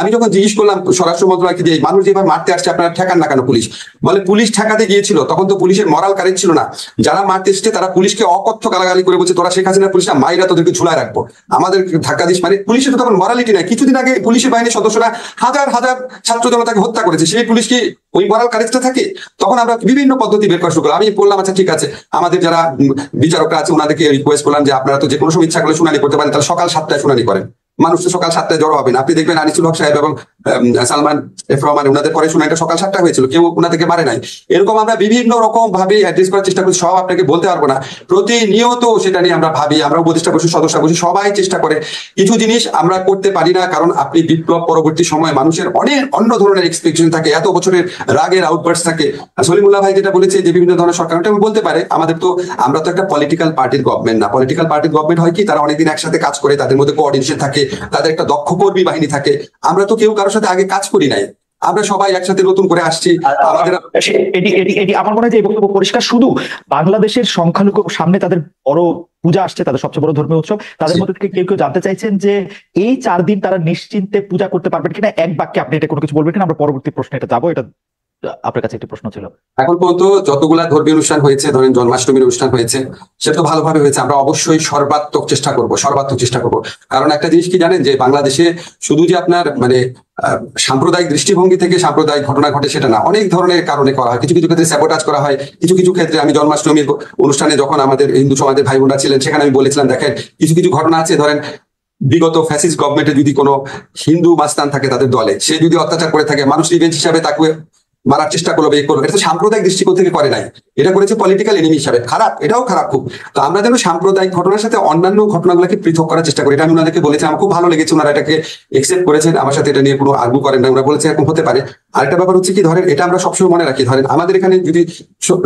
আমি যখন জিজ্ঞেস করলাম স্বরাষ্ট্র মন্ত্রণালয়কে যে মানুষ যেভাবে মারতে আসছে আপনারা ঠেকান না কেন? পুলিশ বলে পুলিশ ঠেকাতে গিয়েছিল, তখন তো পুলিশের মরাল কারেন্ট ছিল না, যারা মারতে এসছে তারা পুলিশকে অকথ্য গালাগালি করে বলছে তোরা শেখ হাসিনার পুলিশটা মাইরা তোদেরকে ঝুলায় রাখবো, আমাদের ধাক্কা দিস। মানে পুলিশের তো তখন মরালিটি নাই। কিছুদিন আগে পুলিশের বাহিনীর সদস্যরা হাজার হাজার ছাত্র জনতাকে হত্যা করেছে, সেই পুলিশ কি ওই মরাল কারেন্টটা থাকে? তখন আমরা বিভিন্ন পদ্ধতি বের করা শুরু করলাম। আমি বললাম আচ্ছা ঠিক আছে, আমাদের যারা বিচারকরা আছে ওনাদেরকে রিকোয়েস্ট করলাম যে আপনারা তো যে কোনো সময় ইচ্ছা করলে শুনানি করতে পারেন, তাহলে সকাল 7টায় শুনানি করেন। মানুষ তো সকাল 7টায় জড়ো হবে না। আপনি দেখবেন আনিসুল হক সাহেব এবং সালমান এফ রহমান ওনাদের পরে শুনানিটা সকাল 7টায় হয়েছিল, কেউ ওনাদেরকে মারে নাই। এরকম আমরা বিভিন্ন রকম ভাবে অ্যাড্রেস করার চেষ্টা করি, সব আপনাকে বলতে পারবো না। প্রতিনিয়ত সেটা নিয়ে আমরা ভাবি, আমরা উপদেষ্টা বসে সদস্য বসে সবাই চেষ্টা করে। কিছু জিনিস আমরা করতে পারি না, কারণ আপনি বিপ্লব পরবর্তী সময় মানুষের অনেক অন্য ধরনের এক্সপেকটেশন থাকে, এত বছরের রাগের আউটবার্স থাকে। সলিমুল্লাহ ভাই যেটা বলেছে যে বিভিন্ন ধরনের সরকার, ওটা বলতে পারে। আমরা তো একটা পলিটিক্যাল পার্টির গভর্নমেন্ট না। পলিটিক্যাল পার্টির গভর্নমেন্ট হয় কি, তারা অনেকদিন একসাথে কাজ করে, তাদের মধ্যে কোঅর্ডিনেশন থাকে, তাদের একটা দক্ষ কর্মী বাহিনী থাকে। আমরা তো কেউ কারোর সাথে আগে কাজ করি নাই, আমরা সবাই একসাথে নতুন করে আসছি। আমাদের এটি আমার মনে হয় যে এই বক্তব্য পরিষ্কার। শুধু বাংলাদেশের সংখ্যালঘু সামনে তাদের বড় পূজা আসছে, তাদের সবচেয়ে বড় ধর্মীয় উৎসব, তাদের মধ্যে থেকে কেউ কেউ জানতে চাইছেন যে এই 4 দিন তারা নিশ্চিন্তে পূজা করতে পারবেন কিনা। এক বাক্যে আপনি এটা কোনো কিছু বলবেন কিনা, আমরা পরবর্তী প্রশ্নে এটা যাবো। এটা আপনার কাছে একটি প্রশ্ন ছিল। এখন পর্যন্ত যতগুলা ধর্মীয় অনুষ্ঠান হয়েছে, ধরেন জন্মাষ্টমীর অনুষ্ঠান হয়েছে, সেটা তো ভালোভাবে হয়েছে। আমরা অবশ্যই সর্বাত্মক চেষ্টা করব। কারণ একটা জিনিস কি জানেন, যে বাংলাদেশে শুধু যে আপনার মানে সাম্প্রদায়িক দৃষ্টিভঙ্গি থেকে সাম্প্রদায়িক ঘটনা ঘটে সেটা না, অনেক ধরনের কারণে করা হয়। কিছু কিছু ক্ষেত্রে স্যাবোটাজ করা হয়, কিছু কিছু ক্ষেত্রে আমি জন্মাষ্টমীর অনুষ্ঠানে যখন আমাদের হিন্দু সমাজের ভাই বোনরা ছিলেন, সেখানে আমি বলেছিলাম দেখেন কিছু কিছু ঘটনা আছে, ধরেন বিগত ফ্যাসিস্ট গভর্নমেন্টে যদি কোনো হিন্দু মাস্তান থাকে তাদের দলে, সে যদি অত্যাচার করে থাকে, মানুষ রিভেঞ্জ হিসাবে তাকে মারার চেষ্টা করলো, এটা তো সাম্প্রদায়িক দৃষ্টিকোণ থেকে করে নাই, এটা করেছে পলিটিক্যাল এনিমি হিসাবে। খারাপ, এটাও খারাপ খুব। তো আমরা যেন সাম্প্রদায়িক ঘটনার সাথে অন্যান্য ঘটনাগুলোকে পৃথক করার চেষ্টা করি। এটা আমি ওনাদেরকে বলেছি, আমার খুব ভালো লেগেছে, ওনারা এটাকে একসেপ্ট করেছেন, আমার সাথে এটা নিয়ে কোনো আর্গু করেন না। ওরা বলেছে এরকম হতে পারে। আরেকটা ব্যাপার হচ্ছে কি, ধরেন এটা আমরা সবসময় মনে রাখি, ধরেন আমাদের এখানে যদি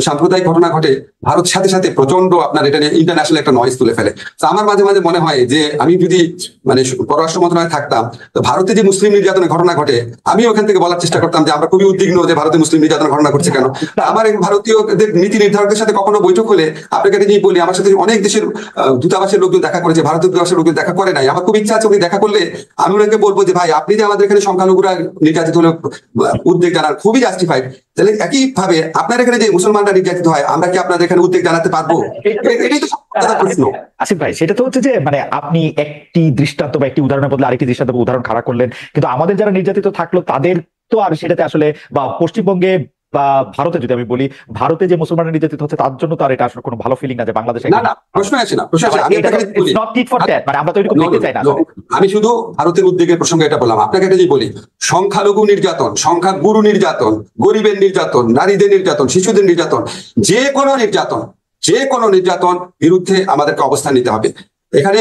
সাম্প্রদায়িক ঘটনা ঘটে, ভারত সাথে সাথে প্রচন্ড আপনার এটা নিয়ে ইন্টারন্যাশনাল একটা নয়েজ তুলে ফেলে। তো আমার মাঝে মাঝে মনে হয় যে আমি যদি মানে পররাষ্ট্র মন্ত্রণালয়ে থাকতাম, তো ভারতে যে মুসলিম নির্যাতনের ঘটনা ঘটে, আমি ওখান থেকে বলার চেষ্টা করতাম যে আমরা খুবই উদ্বিগ্ন যে ভারতে মুসলিম নির্যাতনের ঘটনা ঘটছে কেন। আমার ভারতীয়দের নীতি নির্ধারকদের সাথে কখনো বৈঠক হলে আপনাকে এটা নিয়ে বলি, আমার সাথে অনেক দেশের দূতাবাসের লোকজন দেখা করেছে, ভারতীয় দূতাবাসের লোকজন দেখা করে নাই। আমার খুব ইচ্ছা আছে উনি দেখা করলে আমি ওনাকে বলবো যে ভাই আপনি যে আমাদের এখানে সংখ্যালঘুরা নির্যাতিত হলে উদ্বেগ জানার খুবই জাস্টিফাইড, তাহলে একইভাবে আপনার এখানে যে মুসলমানরা নির্যাতিত হয়, আমরা কি আপনাদের এখানে উদ্বেগ জানাতে পারবো? এটাই তো প্রশ্ন। আসিফ ভাই, সেটা তো হচ্ছে যে মানে আপনি একটি দৃষ্টান্ত বা একটি উদাহরণের বদলে আরেকটি দৃষ্টান্ত বা উদাহরণ খাড়া করলেন, কিন্তু আমাদের যারা নির্যাতিত থাকলো তাদের তো আর সেটাতে আসলে, বা পশ্চিমবঙ্গে বা ভারতে যদি আমি বলি, ভারতে যে মুসলমানরা নির্যাতিত হচ্ছে তার জন্য তো আর এটা আসলে কোনো ভালো ফিলিং না যে বাংলাদেশে। না, প্রশ্ন আসে না। আমি আমরা তো এরকম দেখতে চাই না। আমি শুধু ভারতের উদ্বেগের প্রসঙ্গে এটা বললাম। আপনাকে একটা বলি, সংখ্যালঘু নির্যাতন, সংখ্যাগুরু নির্যাতন, গরিবের নির্যাতন, নারীদের নির্যাতন, শিশুদের নির্যাতন, যে কোনো নির্যাতন বিরুদ্ধে আমাদেরকে অবস্থান নিতে হবে। এখানে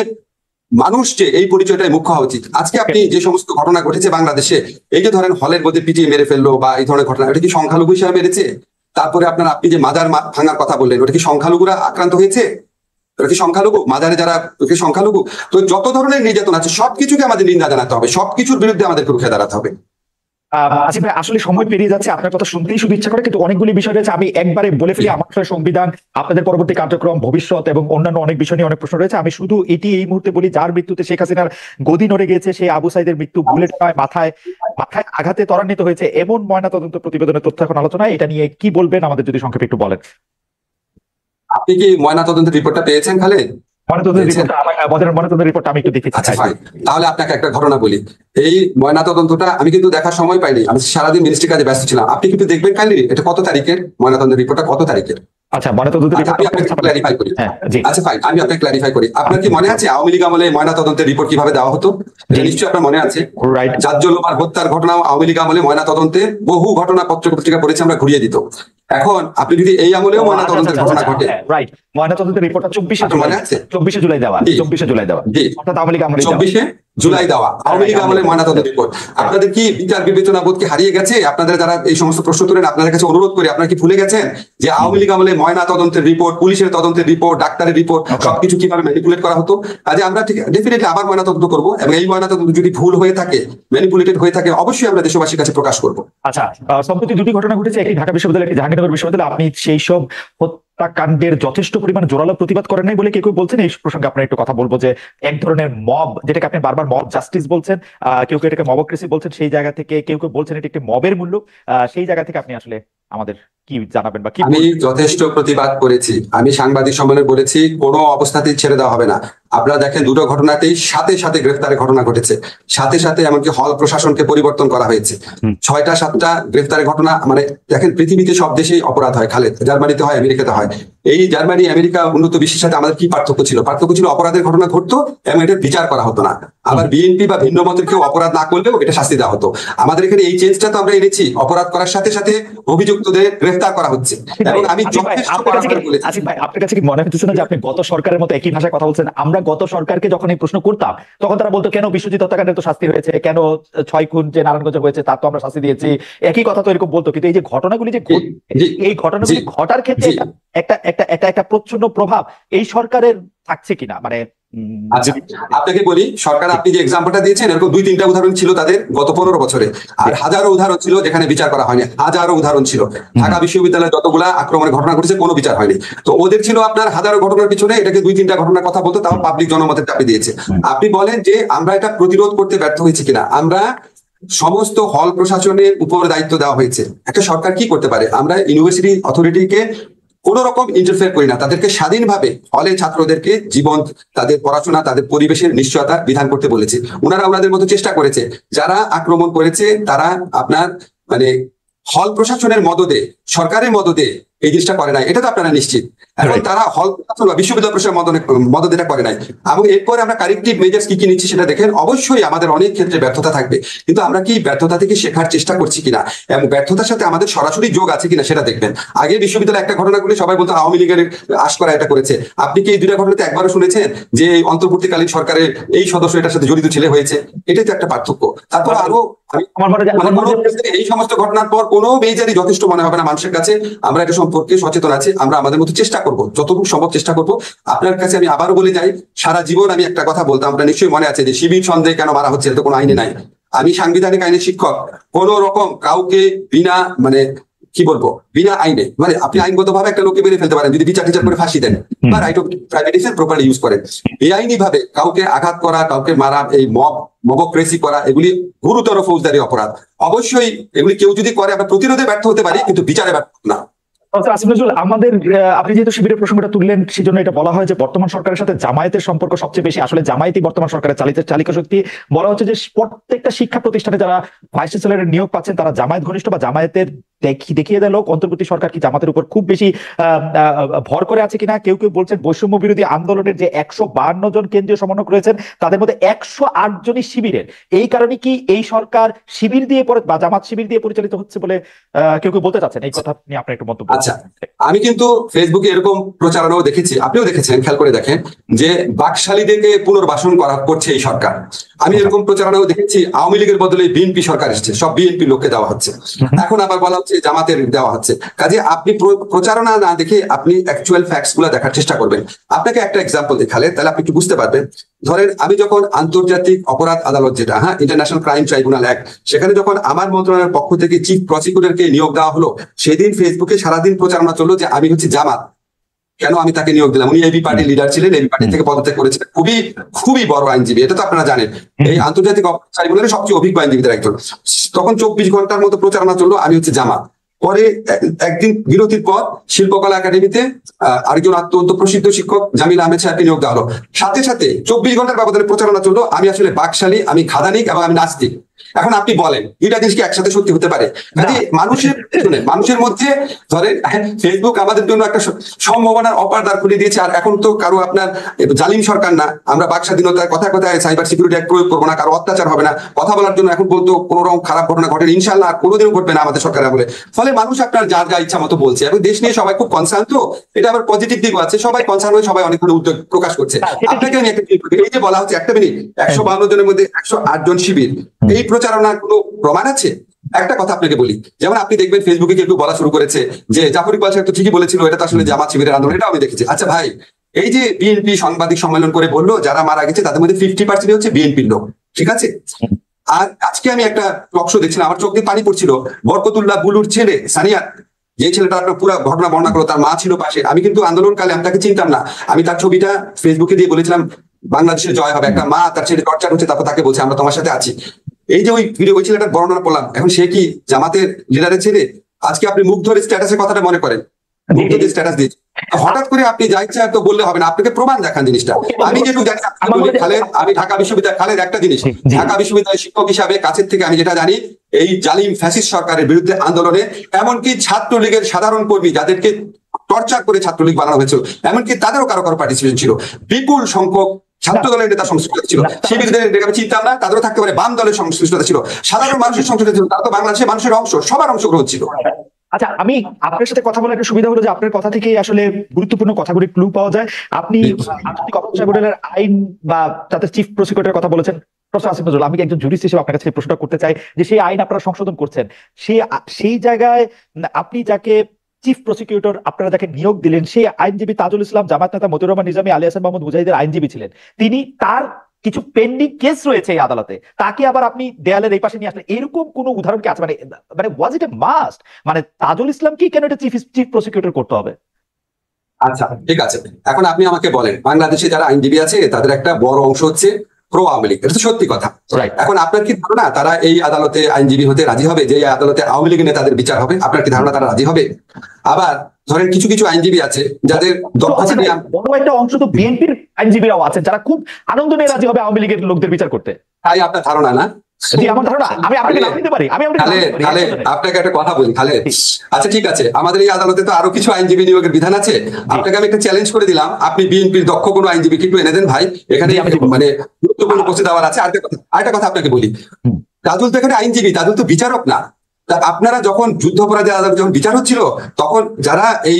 মানুষ যে এই পরিচয়টাই মুখ্য হওয়া উচিত। আজকে আপনি যে সমস্ত ঘটনা ঘটেছে বাংলাদেশে, এই যে ধরেন হলের মধ্যে পিটিয়ে মেরে ফেললো বা এই ধরনের ঘটনা, এটা কি সংখ্যালঘু হিসাবে মেরেছে? তারপরে আপনি যে মাজার ভাঙার কথা বললেন, ওটা কি সংখ্যালঘুরা আক্রান্ত হয়েছে? ওটা কি সংখ্যালঘু? মাজারে যারা সংখ্যালঘু? তো যত ধরনের নির্যাতন আছে সবকিছুকে আমাদের নিন্দা জানাতে হবে, সবকিছুর বিরুদ্ধে আমাদেরকে রুখে দাঁড়াতে হবে। আসিফ ভাই, আসলে সময় পেরিয়ে যাচ্ছে, আপনার কথা শুনতেই শুধু ইচ্ছা করে, কিন্তু অনেকগুলি বিষয় রয়েছে। আমি একবারে বলে ফেলি, আমার আসলে সংবিধান, আপনাদের পরবর্তী কার্যক্রম, ভবিষ্যৎ এবং অন্যান্য অনেক বিষয় নিয়ে অনেক প্রশ্ন রয়েছে। আমি শুধু এটি এই মুহূর্তে বলি, যার মৃত্যুতে শেখ হাসিনার গদি নড়ে গিয়েছে, সেই আবু সাইদের মৃত্যু বুলেট নয়, মাথায় মাথায় আঘাতে ত্বরান্বিত হয়েছে, এমন ময়নাতদন্ত প্রতিবেদনের তথ্য এখন আলোচনায়। এটা নিয়ে কি বলবেন, আমাদের যদি সংক্ষেপে একটু বলেন। আপনি কি ময়নাতদন্তের রিপোর্টটা পেয়েছেন খালেদ? পেয়েছেন? ময়নাতদন্তের রিপোর্টটা আমি একটু দেখেছি। আচ্ছা ফাইন, তাহলে আপনাকে একটা ঘটনা বলি। এই ময়নাতদন্তটা আমি কিন্তু দেখার সময় পাইনি, আমি সারাদিন মিনিস্ট্রি কাজে ব্যস্ত ছিলাম। আপনি কিন্তু দেখবেন কাইন্ডলি, এটা কত তারিখের ময়নাতদন্তের রিপোর্টটা, কত তারিখের? আচ্ছা, ময়নাতদন্তের আচ্ছা, আমি আপনাকে রিপোর্ট। ক্ল্যারিফাই করি। হ্যাঁ, জি। আচ্ছা ফাইন, আমি আপনাকে ক্ল্যারিফাই করি। আপনার কি মনে আছে আওয়ামী লীগ আমলে ময়নাতদন্তের রিপোর্ট কিভাবে দেওয়া হতো? এটা নিশ্চয়ই আপনার মনে আছে। রাইট। জাজ্জলমার হত্যার ঘটনা আওয়ামী লীগ আমলে ময়নাতদন্তে বহু ঘটনা পত্র পত্রিকা পড়েছে, আমরা ঘুরিয়ে দিত। এখন আপনি যদি এই আমলেও ময়নাতদন্তের ঘটনা ঘটে, রাইট, ময়নাতদন্তের রিপোর্টটা 24শে আপনার মনে আছে? জুলাই দেওয়া, জি। 24শে জুলাই দেওয়া, জি। অর্থাৎ আওয়ামী লীগ আমলে দেওয়া। 24শে জুলাই দেওয়া আওয়ামী লীগ আমলে ময়নাতদন্ত রিপোর্ট। আপনাদের কি বিচার বিবেচনা বোধ কি হারিয়ে গেছে? আপনাদের যারা এই সমস্ত প্রশ্ন তোলেন, আপনাদের কাছে অনুরোধ করি, আপনারা কি ভুলে গেছেন যে আওয়ামী লীগ আমলে ময়না তদন্তের রিপোর্ট, পুলিশের তদন্তের রিপোর্ট, ডাক্তারের রিপোর্ট, সবকিছু কিভাবে ম্যানিপুলেট করা হতো? কাজে আমরা ঠিক ডেফিনেটলি আবার ময়না তদন্ত করবো, এবং এই ময়না তদন্ত যদি ভুল হয়ে থাকে, ম্যানিপুলেটেড হয়ে থাকে, অবশ্যই আমরা দেশবাসীর কাছে প্রকাশ করবো। আচ্ছা, সম্প্রতি দুটি ঘটনা ঘটেছে, একটি ঢাকা বিশ্ববিদ্যালয়, একটি জাহাঙ্গীরনগর বিশ্ববিদ্যালয়। আপনি সেই সব হত্যাকাণ্ডের যথেষ্ট পরিমাণ জোরালো প্রতিবাদ করেন নাই বলে কেউ কেউ বলছেন। এই প্রসঙ্গে আপনার একটু কথা বলবো যে এক ধরনের মব, যেটাকে আপনি বারবার মব জাস্টিস বলছেন, কেউ কেউ এটাকে মবক্রেসি বলছেন, সেই জায়গা থেকে কেউ কেউ বলছেন এটি একটি মবের মূল্য। সেই জায়গা থেকে আপনি আসলে আমাদের কি জানাবেন বা কি আমি যথেষ্ট প্রতিবাদ করেছি, আমি সাংবাদিক সম্মেলনে বলেছি কোনো অবস্থাতেই ছেড়ে দেওয়া হবে না। আপনারা দেখেন দুটো ঘটনাতেই সাথে সাথে গ্রেফতারের ঘটনা ঘটেছে, সাথে সাথে এমনকি হল প্রশাসনকে পরিবর্তন করা হয়েছে। 6টা-7টা গ্রেফতারের ঘটনা, মানে দেখেন পৃথিবীতে সব দেশেই অপরাধ হয় খালেদ, জার্মানিতে হয়, আমেরিকাতে হয়। এই জার্মানি আমেরিকা উন্নত বিশ্বের সাথে আমাদের কি পার্থক্য ছিল? পার্থক্য ছিল অপরাধের ঘটনা ঘটতো এবং এটার বিচার করা হতো না। আবার বিএনপি বা ভিন্ন মতের কেউ অপরাধ না করলেও এটা শাস্তি দেওয়া হতো। আমাদের এখানে এই চেঞ্জটা তো আমরা এনেছি, অপরাধ করার সাথে সাথে অভিযুক্তদের গ্রেফতার করা হচ্ছে। এবং আমি যথেষ্ট কড়াকড়ি বলেছি। আসিফ ভাই, আপনার কাছে কি মনে হচ্ছে না যে আপনি গত সরকারের মতো একই ভাষায় কথা বলছেন? আমরা গত সরকারকে যখন এই প্রশ্ন করতাম, তখন তারা বলতো কেন বিশ্বজিৎ হত্যাকাণ্ডের তো শাস্তি হয়েছে, কেন 6 খুন যে নারায়ণগঞ্জে হয়েছে তার তো আমরা শাস্তি দিয়েছি, একই কথা তো এরকম বলতো। কিন্তু এই যে ঘটনাগুলি যে এই ঘটনাগুলি ঘটার ক্ষেত্রে একটা একটা একটা একটা প্রচ্ছন্ন প্রভাব এই সরকারের থাকছে কিনা, মানে আচ্ছা, আপনাকে বলি, সরকার আপনি যে এক্সাম্পলটা দিয়েছেন, এরকম 2-3টা উদাহরণ ছিল তাদের গত 15 বছরে, আর হাজারো উদাহরণ ছিল যেখানে বিচার করা হয়নি, হাজারো উদাহরণ ছিল। ঢাকা বিশ্ববিদ্যালয়ে যতগুলা আক্রমণের ঘটনা ঘটেছে কোনো বিচার হয়নি। তো ওদের ছিল আপনার হাজারো ঘটনার পিছনে এটাকে 2-3টা ঘটনার কথা বলতো, তাও পাবলিক জনমতের চাপে দিয়েছে। আপনি বলেন যে আমরা এটা প্রতিরোধ করতে ব্যর্থ হয়েছি কিনা? আমরা সমস্ত হল প্রশাসনের উপর দায়িত্ব দেওয়া হয়েছে। একটা সরকার কি করতে পারে? আমরা ইউনিভার্সিটি অথরিটিকে কোন রকম ইন্টারফেয়ার করি না, তাদেরকে স্বাধীনভাবে হলে ছাত্রদেরকে জীবন, তাদের পড়াশোনা, তাদের পরিবেশের নিশ্চয়তা বিধান করতে বলেছে। ওনারা ওনাদের মতো চেষ্টা করেছে। যারা আক্রমণ করেছে তারা আপনার মানে হল প্রশাসনের মদদে, সরকারের মদদে এই জিনিসটা করে নাই, এটা তো আপনারা নিশ্চিত। এখন তারা হল প্রশাসন বা বিশ্ববিদ্যালয় প্রশাসনের মদদে এটা করে নাই। এবং এরপরে আমরা কারেক্টিভ মেজার্স কি কি নিচ্ছি সেটা দেখেন। অবশ্যই আমাদের অনেক ক্ষেত্রে ব্যর্থতা থাকবে, কিন্তু আমরা কি ব্যর্থতা থেকে শেখার চেষ্টা করছি কিনা এবং ব্যর্থতার সাথে আমাদের সরাসরি যোগ আছে কিনা সেটা দেখবেন। আগে বিশ্ববিদ্যালয়ে একটা ঘটনা করলে সবাই বলতো আওয়ামী লীগের আশকরা এটা করেছে। আপনি কি এই 2টা ঘটনাতে একবারও শুনেছেন যে অন্তর্বর্তীকালীন সরকারের এই সদস্য এটার সাথে জড়িত ছেলে হয়েছে? এটাই তো একটা পার্থক্য। তারপর আরো এই সমস্ত ঘটনার পর কোনো মেজারই যথেষ্ট মনে হবে না মানুষের কাছে। আমরা এটা সম্পর্কে সচেতন আছি, আমরা আমাদের মতো চেষ্টা করব, যতটুকু সম্ভব চেষ্টা করব। আপনার কাছে আমি আবারও বলে যাই, সারা জীবন আমি একটা কথা বলতাম, আপনার নিশ্চয়ই মনে আছে যে শিবির সন্দেহে কেন মারা হচ্ছে, এটা কোনো আইনে নাই। আমি সাংবিধানিক আইনের শিক্ষক, কোন রকম কাউকে বিনা মানে কি বলবো বিনা আইনে, মানে আপনি আইনগত ভাবে একটা লোককে মেরে ফেলতে পারেন যদি বিচার টিচার করে ফাঁসি দেন বা right of private defence properly use করেন। বেআইনি ভাবে কাউকে আঘাত করা, কাউকে মারা, এই মবক্রেসি করা, এগুলি গুরুতর ফৌজদারি অপরাধ। অবশ্যই এগুলি কেউ যদি করে আমরা প্রতিরোধে ব্যর্থ হতে পারি, কিন্তু বিচারে ব্যর্থ না। আসিফ নজরুল, আমাদের আপনি যেহেতু শিবিরের প্রসঙ্গটা তুললেন, সেজন্য এটা বলা হয় যে বর্তমান সরকারের সাথে জামায়াতের সম্পর্ক সবচেয়ে বেশি। আসলে জামায়াতই বর্তমান সরকারের চালিকা শক্তি। বলা হচ্ছে যে প্রত্যেকটা শিক্ষা প্রতিষ্ঠানে যারা ভাইস চ্যান্সেলরের নিয়োগ পাচ্ছেন তারা জামায়াত ঘনিষ্ঠ বা জামায়াতের দেখিয়ে দেয় লোক। অন্তর্বর্তী সরকার কি জামাতের উপর খুব বেশি ভর করে আছে কিনা? কেউ কেউ বলছেন বৈষম্য বিরোধী আন্দোলনের যে 152 জন কেন্দ্রীয় সমন্বয়ক রয়েছেন তাদের মধ্যে 108 জনই শিবিরের। এই কারণে কি এই সরকার শিবির দিয়ে বা জামাত শিবির দিয়ে পরিচালিত হচ্ছে বলে কেউ কেউ বলতে চাচ্ছেন? এই কথা নিয়ে আপনার একটু মন্তব্য। আচ্ছা, আমি কিন্তু ফেসবুকে এরকম প্রচারণাও দেখেছি, আপনিও দেখেছেন, খেয়াল করে দেখেন যে বাকশালীদেরকে পুনর্বাসন করছে এই সরকার। আমি এরকম প্রচারণাও দেখেছি, আওয়ামী লীগের বদলে বিএনপি সরকার এসেছে, সব বিএনপি লোককে দেওয়া হচ্ছে, এখন আবার বলা হচ্ছে জামাতের দেওয়া হচ্ছে। কাজে আপনি প্রচারণা না দেখে আপনি অ্যাকচুয়াল ফ্যাক্টস গুলা দেখার চেষ্টা করবেন। আপনাকে একটা এক্সাম্পল দেখালে তাহলে আপনি একটু বুঝতে পারবেন। ধরেন আমি যখন আন্তর্জাতিক অপরাধ আদালত, যেটা ইন্টারন্যাশনাল ক্রাইম ট্রাইব্যুনাল অ্যাক্ট, সেখানে যখন আমার মন্ত্রণালয়ের পক্ষ থেকে চিফ প্রসিকিউটরকে নিয়োগ দেওয়া হলো, সেদিন ফেসবুকে সারাদিন প্রচারণা চললো যে আমি হচ্ছে জামাত, কেন আমি তাকে নিয়োগ দিলাম। উনি এবি পার্টির লিডার ছিলেন, এবি পার্টি থেকে পদত্যাগ করেছিলেন, খুবই খুবই বড় আইনজীবী, এটা তো আপনারা জানেন, এই আন্তর্জাতিক ট্রাইব্যুনালের সবচেয়ে অভিজ্ঞ আইনজীবীদের একজন। তখন 24 ঘন্টার মতো প্রচারণা চললো আমি হচ্ছে জামাত। পরে একদিন বিরতির পর শিল্পকলা একাডেমিতে আরেকজন অত্যন্ত প্রসিদ্ধ শিক্ষক জামিল আহমেদ সাহেবকে নিয়োগ দেওয়া হলো। সাথে সাথে 24 ঘন্টার ব্যবধানে প্রচারণা চললো আমি আসলে বাকশালী, আমি খাদানিক এবং আমি নাস্তিক। এখন আপনি বলেন এটা জিনিস কি একসাথে সত্যি হতে পারে? মানুষের মধ্যে ধরেন ফেসবুক আমাদের জন্য একটা সম্ভাবনার অপার দ্বার খুলে দিয়েছে। আর এখন তো কারো আপনার জালিম সরকার না, আমরা বাক স্বাধীনতার কথায় কথায় সাইবার সিকিউরিটি অ্যাক্ট প্রয়োগ করবো না, কারো অত্যাচার হবে না, কথা বলার জন্য এখন বলতো কোনো রকম খারাপ ঘটনা ঘটেনি, ইনশাল্লাহ আর কোনোদিনও ঘটবে না আমাদের সরকার বলে। ফলে মানুষ আপনার যার যা ইচ্ছা মতো বলছে, এবং দেশ নিয়ে সবাই খুব কনসার্ন, তো এটা আবার পজিটিভ দিকও আছে, সবাই কনসার্ন হয়ে সবাই অনেকগুলো উদ্যোগ প্রকাশ করছে। আপনাকে আমি একটা এই যে বলা হচ্ছে একটা মিনিট 152 জনের মধ্যে 108 জন শিবির, এই প্রচারণার কোনো প্রমাণ আছে? একটা কথা আপনাকে বলি, যেমন আপনি দেখবেন ফেসবুকে কেউ বলা শুরু করেছে যে জাফর ইকবাল সাহেব তো ঠিকই বলেছিল, এটা তো আসলে জামাত শিবিরের আন্দোলন, এটাও আমি দেখেছি। আচ্ছা ভাই, এই যে বিএনপি সাংবাদিক সম্মেলন করে বললো যারা মারা গেছে তাদের মধ্যে 50% হচ্ছে বিএনপির লোক, ঠিক আছে? আর আজকে আমি একটা টক শো দেখছিলাম, আমার চোখ দিয়ে পানি পড়ছিল। বরকতুল্লাহ বুলুর ছেলে সানিয়া, যে ছেলেটা আপনার পুরো ঘটনা বর্ণনা করলো, তার মা ছিল পাশে। আমি কিন্তু আন্দোলনকালে আমি তাকে চিনতাম না, আমি তার ছবিটা ফেসবুকে দিয়ে বলেছিলাম বাংলাদেশের জয় হবে। একটা মা তার ছেলে টর্চার হচ্ছে, তারপর তাকে বলছে আমরা তোমার সাথে আছি। এই যে ওই ছেলেটার বর্ণনা করলাম, এখন সে কি জামাতের লিডারের ছেলে? আজকে আপনি মুগ্ধর স্ট্যাটাসের কথাটা মনে করেন, মুগ্ধর স্ট্যাটাস দিয়েছে, হঠাৎ করে আপনি যা ইচ্ছা তো বললে হবে না, আপনাকে প্রমাণ দেখান জিনিসটা। আমি যেটুকু জানি খালেদ, আমি ঢাকা বিশ্ববিদ্যালয়, খালেদ একটা জিনিস, ঢাকা বিশ্ববিদ্যালয়ের শিক্ষক হিসাবে কাছের থেকে আমি যেটা জানি, এই জালিম ফ্যাসিস্ট সরকারের বিরুদ্ধে আন্দোলনে এমনকি ছাত্রলীগের সাধারণ কর্মী যাদেরকে টর্চার করে ছাত্রলীগ বানানো হয়েছিল, এমনকি তাদেরও কারো কারো পার্টিসিপেশন ছিল। বিপুল সংখ্যক ছাত্র দলের নেতা সংশ্লিষ্ট ছিল, শিবিরদের আমি চিনতাম না, তাদেরও থাকতে পারে, বাম দলের সংশ্লিষ্টতা ছিল, সাধারণ মানুষের সংশ্লিষ্ট ছিল, তারা তো বাংলাদেশের মানুষের অংশ, সবার অংশগ্রহণ ছিল। আচ্ছা, আমি আপনার সাথে কথা বলার একটা সুবিধা হলো যে আপনার কথা থেকে আসলে গুরুত্বপূর্ণ কথাগুলি ক্লু পাওয়া যায়। আপনি আন্তর্জাতিক অপরাধ ট্রাইব্যুনালের আইন বা তাদের চিফ প্রসিকিউটরের কথা বলেছেন, প্রফেসর আসিফ নজরুল। আমি একজন জুরিস্ট হিসেবে আপনার কাছে প্রশ্নটা করতে চাই যে সেই আইন আপনারা সংশোধন করছেন, সেই জায়গায় আপনি যাকে চিফ প্রসিকিউটর আপনারা যাকে নিয়োগ দিলেন, সেই আইনজীবী তাজুল ইসলাম, জামাত নেতা মতিউর রহমান নিজামী, আলী হাসান মাহমুদ মুজাহিদের আইনজীবী ছিলেন। তিনি, তার কিছু পেন্ডিং কেস রয়েছে এই আদালতে, তাকে আবার আপনি দেয়ালের এই পাশে নিয়ে আসলেন, এরকম কোন উদাহরণ কি আছে? মানে ওয়াজ ইট এ মাস্ট, মানে তাজুল ইসলাম কি কেন এটা চিফ প্রসিকিউটর করতে হবে? আচ্ছা ঠিক আছে, এখন আপনি আমাকে বলেন, বাংলাদেশে যারা আইনজীবী আছে তাদের একটা বড় অংশ হচ্ছে প্রো আওয়ামী লীগ, এটা তো সত্যি কথা। এখন আপনার কি ধারণা তারা এই আদালতে আইনজীবী হতে রাজি হবে? যে আদালতে আওয়ামী লীগের নেতাদের বিচার হবে, আপনার কি ধারণা তারা রাজি হবে? আবার ধরেন কিছু কিছু আইনজীবী আছে যাদের দক্ষতা নিয়ে, বড় একটা অংশ তো বিএনপির আইনজীবীরাও আছেন যারা খুব আনন্দ নিয়ে রাজি হবে আওয়ামী লীগের লোকদের বিচার করতে। তাই আপনার ধারণা না? আমার ধারণা, আমি আপনাকে নাম দিতে পারি, আপনাকে একটা কথা বলি খালেদ। আচ্ছা ঠিক আছে, আমাদের এই আদালতে তো আরো কিছু আইনজীবী নিয়োগের বিধান আছে, আপনাকে আমি একটা চ্যালেঞ্জ করে দিলাম, আপনি বিএনপির দক্ষ কোনো আইনজীবী কিন্তু এনে দেন ভাই, এখানে মানে গুরুত্বপূর্ণ উপস্থিত দেওয়ার আছে। আরেকটা কথা আপনাকে বলি, তাজুল তো এখানে আইনজীবী, তাজুল তো বিচারক না। আপনারা যখন যুদ্ধাপরাধের আদালত যখন বিচার হচ্ছিল, তখন যারা এই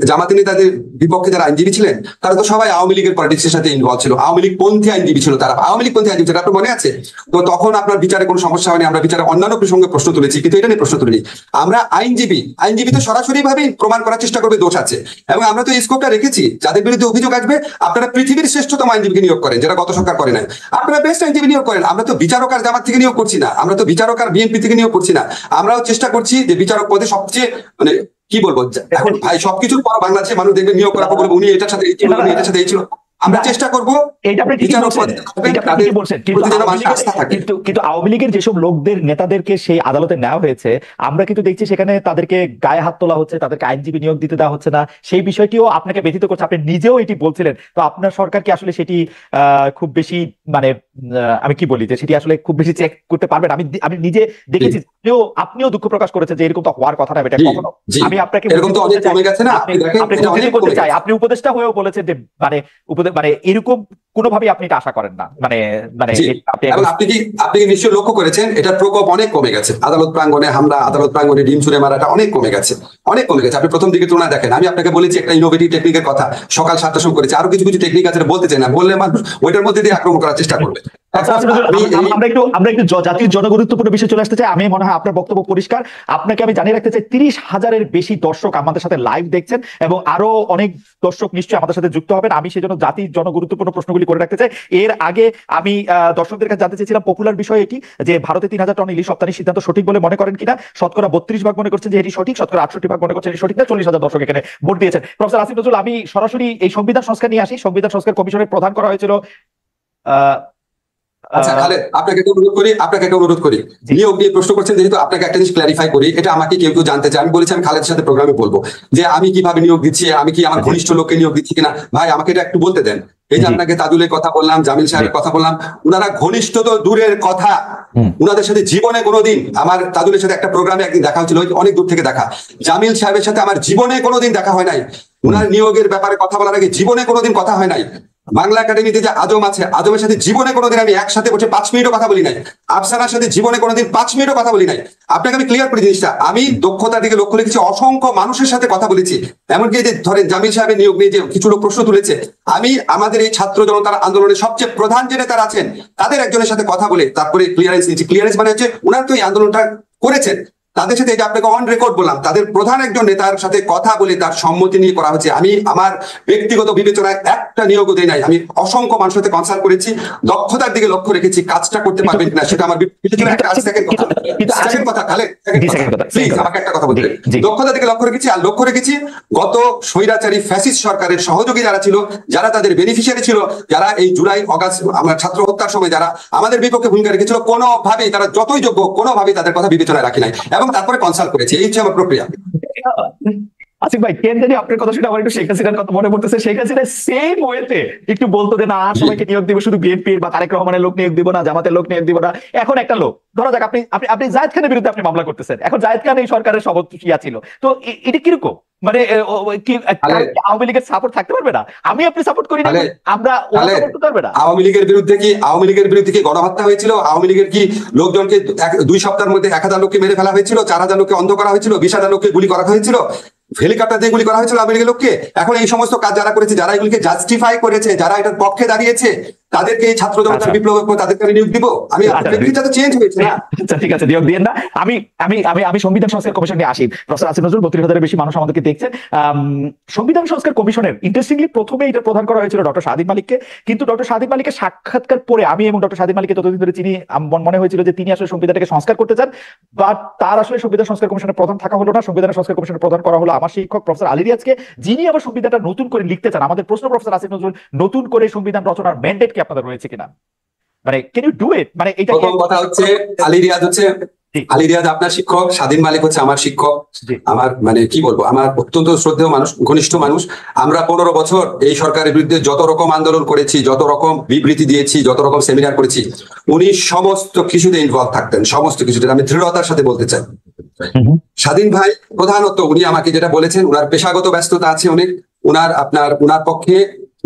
জামাতি নেতাদের বিপক্ষে যারা আইনজীবী ছিলেন তারা তো সবাই আওয়ামী লীগের পলিটিক্সের সাথে ইনভলভ ছিল, আওয়ামী লীগ পন্থী আইনজীবী ছিল, তারা আওয়ামী লীগ পন্থী আইনজীবী ছিল, আপনার মনে আছে? তো তখন আপনার বিচারে কোনো সমস্যা হয়নি, আমরা বিচারে অন্যান্য প্রসঙ্গে প্রশ্ন তুলেছি, কিন্তু এটা নিয়ে প্রশ্ন তুলিনি। আমরা আইনজীবী তো সরাসরি ভাবে প্রমাণ করার চেষ্টা করবে দোষ আছে, এবং আমরা তো এই স্কোপটা রেখেছি, যাদের বিরুদ্ধে অভিযোগ আসবে আপনারা পৃথিবীর শ্রেষ্ঠতম আইনজীবীকে নিয়োগ করেন, যারা গত সরকার করে নাই, আপনারা বেস্ট আইনজীবী নিয়োগ করেন। আমরা তো বিচারক আর জামাত থেকে নিয়োগ করছি না, আমরা তো বিচারক আর বিএনপি থেকে নিয়োগ করছি না, আমরাও চেষ্টা করছি যে বিচারক পদে সবচেয়ে মানে কি বলবো, এখন ভাই সবকিছুর পর বাংলাদেশের মানুষ দেখবে নিয়োগ করা বলবো উনি এটার সাথে এই ছিল, উনি এটার সাথে এই ছিল, আমরা চেষ্টা করবো। কিন্তু আওয়ামী লীগের যেসব লোকদের নেতাদেরকে সেই আদালতে নেওয়া হয়েছে, আমরা কিন্তু দেখছি সেখানে তাদেরকে গায়ে হাত তোলা হচ্ছে, তাদেরকে আইনজীবী নিয়োগ দিতে দেওয়া হচ্ছে না, সেই বিষয়টিও আপনাকে ব্যথিত করছে, আপনি নিজেও এটি বলছিলেন। তো আপনার সরকার কি আসলে সেটি খুব বেশি মানে আমি কি বলি যে সেটি আসলে খুব বেশি চেক করতে পারবেন? আমি নিজে দেখেছি, আপনিও দুঃখ প্রকাশ করেছেন যে এরকম তো হওয়ার কথা না এটা কখনো। আমি আপনাকে চাই, আপনি উপদেষ্টা হয়েও বলেছেন যে মানে এরকম কোনোভাবেই আপনি এটা আশা করেন না, আপনি কি নিশ্চয়ই লক্ষ্য করেছেন এটার প্রকোপ অনেক কমে গেছে, আদালত প্রাঙ্গণে হামলা, আদালত প্রাঙ্গণে ডিম ছুঁড়ে মারাটা অনেক কমে গেছে, অনেক কমে গেছে। আপনি প্রথম দিকে তুলনা দেখেন, আমি আপনাকে বলেছি একটা ইনোভেটিভ টেকনিকের কথা, সকাল 7টার সময় করেছি, আরো কিছু কিছু টেকনিক আছে বলতে চাই না, বললে মানুষ ওইটার মধ্যে দিয়ে আক্রমণ করার চেষ্টা করবে। আচ্ছা, এখন আমরা একটু জাতির জনগুরুত্বপূর্ণ বিষয় চলে আসতে চাই। আমি মনে হয় আপনার বক্তব্য পরিষ্কার। আপনাকে আমি জানিয়ে রাখতে চাই 30,000-এর বেশি দর্শক আমাদের সাথে লাইভ দেখছেন এবং আরো অনেক দর্শক নিশ্চয়ই আমাদের সাথে যুক্ত হবেন। আমি সেজন্য জাতির জনগুরুত্বপূর্ণ প্রশ্নগুলি করে রাখতে চাই। এর আগে আমি দর্শকদের কাছে জানতে চেয়েছিলাম পপুলার বিষয় এটি যে ভারতে 3,000 টন ইলিশ রপ্তানির সিদ্ধান্ত সঠিক বলে মনে করেন কিনা। শতকরা 32% মনে করছেন যে এটি সঠিক, শতকরা 68% মনে করছেন এটি সঠিক না। 40,000 দর্শক এখানে ভোট দিয়েছেন। প্রফেসর আসিফ নজরুল, আমি সরাসরি এই সংবিধান সংস্কার নিয়ে আসি। সংবিধান সংস্কার কমিশনের প্রধান করা হয়েছিল আচ্ছা খালেদ, আপনাকে একটা অনুরোধ করি নিয়োগ নিয়ে প্রশ্ন করছেন যেহেতু আপনাকে একটা জিনিস ক্লারিফাই করি, এটা আমাকে কেউ কেউ জানতে চায়। আমি বলেছি আমি খালেদের সাথে প্রোগ্রামে বলবো যে আমি কিভাবে নিয়োগ দিচ্ছি, আমি কি আমার ঘনিষ্ঠ লোককে নিয়োগ দিচ্ছি কিনা। ভাই আমাকে এটা একটু বলতে দেন। এই যে আপনাকে তাজুলের কথা বললাম, জামিল সাহেবের কথা বললাম, উনারা ঘনিষ্ঠ তো দূরের কথা, উনাদের সাথে জীবনে কোনোদিন, আমার তাজুলের সাথে একটা প্রোগ্রামে একদিন দেখা হচ্ছিল, অনেক দূর থেকে দেখা। জামিল সাহেবের সাথে আমার জীবনে কোনোদিন দেখা হয় নাই। উনার নিয়োগের ব্যাপারে কথা বলার আগে জীবনে কোনোদিন কথা হয় নাই। বাংলা একাডেমিতে যে আজম আছে, আজমের সাথে জীবনে কোনোদিন আমি একসাথে বসে 5 মিনিটও কথা বলি নাই। আফসানার সাথে জীবনে কোনোদিন 5 মিনিটও কথা বলি নাই। আপনাকে আমি ক্লিয়ার করি জিনিসটা, আমি দক্ষতার দিকে লক্ষ্য রেখেছি, অসংখ্য মানুষের সাথে কথা বলেছি। এমনকি যে ধরেন জামিল সাহেবের নিয়োগ নিয়ে যে কিছু লোক প্রশ্ন তুলেছে, আমি আমাদের এই ছাত্র জনতার আন্দোলনের সবচেয়ে প্রধান যে নেতারা আছেন তাদের একজনের সাথে কথা বলে তারপরে ক্লিয়ারেন্স নিয়েছি। ক্লিয়ারেন্স মানে হচ্ছে উনার তো এই আন্দোলনটা করেছেন, তাদের সাথে, এই যে আপনাকে অন রেকর্ড বললাম, তাদের প্রধান একজন নেতার সাথে কথা বলে তার সম্মতি নিয়ে করা হচ্ছে। আমি আমার ব্যক্তিগত বিবেচনায় একটা নিয়োগও দেই নাই। আমি অসংখ্য মানুষের সাথে কনসাল্ট করেছি, দক্ষতার দিকে লক্ষ্য রেখেছি, কাজটা করতে পারবেন কিনা সেটা আমার বিবেচনায় একটা সেকেন্ড কথা। খালেদ প্লিজ আমাকে একটা কথা বলতে, দক্ষতার দিকে লক্ষ্য রেখেছি। আর লক্ষ্য রেখেছি গত স্বৈরাচারী ফ্যাসিস্ট সরকারের সহযোগী যারা ছিল, যারা তাদের বেনিফিশিয়ারি ছিল, যারা এই জুলাই অগাস্ট আমরা ছাত্র হত্যার সময় যারা আমাদের বিপক্ষে ভূমিকা রেখেছিল, কোনোভাবেই তারা যতই যোগ্য কোনোভাবেই তাদের কথা বিবেচনায় রাখি নাই এবং তারপরে কনসাল্ট করেছি। এই হচ্ছে আমার প্রক্রিয়া। আসিফ ভাই, কেন জানি আপনার কথা শুনে আমার একটু শেখ হাসিনার কথা মনে পড়তেছে। শেখ হাসিনা সেম ওয়েতে একটু বলতো যে না সবাইকে নিয়োগ দিব, শুধু বিএনপির বা তারেক রহমানের লোক নিয়োগ দিব না, জামাতের লোক নিয়োগ দিব না। এখন একটা লোক ধরা যাক আপনি আপনি আপনি জায়েদ খানের বিরুদ্ধে আপনি মামলা করতেছেন। এখন জায়েদ খান এই সরকারের সভাপতি ছিল, তো এটা কিরকম? মানে কি আওয়ামী লীগের সাপোর্ট থাকতে পারবে না? আমি আপনি সাপোর্ট করি না, আমরা ওরা সাপোর্ট করতে পারবে না। আওয়ামী লীগের বিরুদ্ধে কি গণহত্যা হয়েছিল? আওয়ামী লীগের কি লোকজনকে 2 সপ্তাহের মধ্যে 1,000 লোককে মেরে ফেলা হয়েছিল, 4,000 লোককে অন্ধ করা হয়েছিল, 20,000 লোককে গুলি করা হয়েছিল, হেলিকপ্টার দিয়ে গুলি করা হয়েছিল আওয়ামী লীগের লোককে? এখন এই সমস্ত কাজ যারা করেছে, যারা এগুলিকে জাস্টিফাই করেছে, যারা এটার পক্ষে দাঁড়িয়েছে, তাদেরকে এই ছাত্র জনতার বিপ্লবের পর তাদেরকে আমি নিয়োগ দিব? আমি ব্যক্তিটা তো চেঞ্জ হয়েছে না। আচ্ছা ঠিক আছে, নিয়োগ দিয়েন না। আমি আমি আমি আমি সংবিধান সংস্কার কমিশন নিয়ে আসি। প্রফেসর আসিফ নজরুল, 32,000-এর বেশি মানুষ আমাদেরকে দেখছেন। সংবিধান সংস্কার কমিশনের ইন্টারেস্টিংলি প্রথমে এটা প্রদান করা হয়েছিল ডক্টর শাহীন মালিককে, কিন্তু ডক্টর শাহীন মালিকের সাক্ষাৎকার পরে আমি এবং ডক্টর শাহীন মালিককে ততদিন ধরে চিনি, মনে হয়েছিল যে তিনি আসলে সংবিধানটাকে সংস্কার করতে চান, বাট তার আসলে সংবিধান সংস্কার কমিশনের প্রধান থাকা হলো না। সংবিধান সংস্কার কমিশনের প্রধান করা হলো আমার শিক্ষক প্রফেসর আলী রিয়াজকে, যিনি আবার সংবিধানটা নতুন করে লিখতে চান। আমাদের প্রশ্ন প্রফেসর আসিফ নজরুল, নতুন করে সংবিধান রচনার ম্যান্ডেট কি আপনাদের রয়েছে কিনা? মানে ক্যান ইউ ডু ইট? মানে এটা প্রথম কথা হচ্ছে আলী রিয়াজ আপনার শিক্ষক, স্বাধীন মালিক হচ্ছে আমার শিক্ষক। আমার মানে কি বলবো, আমার অত্যন্ত শ্রদ্ধেয় মানুষ, ঘনিষ্ঠ মানুষ। আমরা 15 বছর এই সরকারের বিরুদ্ধে যত রকম আন্দোলন করেছি, যত রকম বিবৃতি দিয়েছি, যত রকম সেমিনার করেছি, উনি সমস্ত কিছুতে ইনভলভ থাকতেন, সমস্ত কিছুতে। আমি দৃঢ়তার সাথে বলতে চাই স্বাধীন ভাই প্রধানত উনি আমাকে যেটা বলেছেন, উনার পেশাগত ব্যস্ততা আছে অনেক, উনার পক্ষে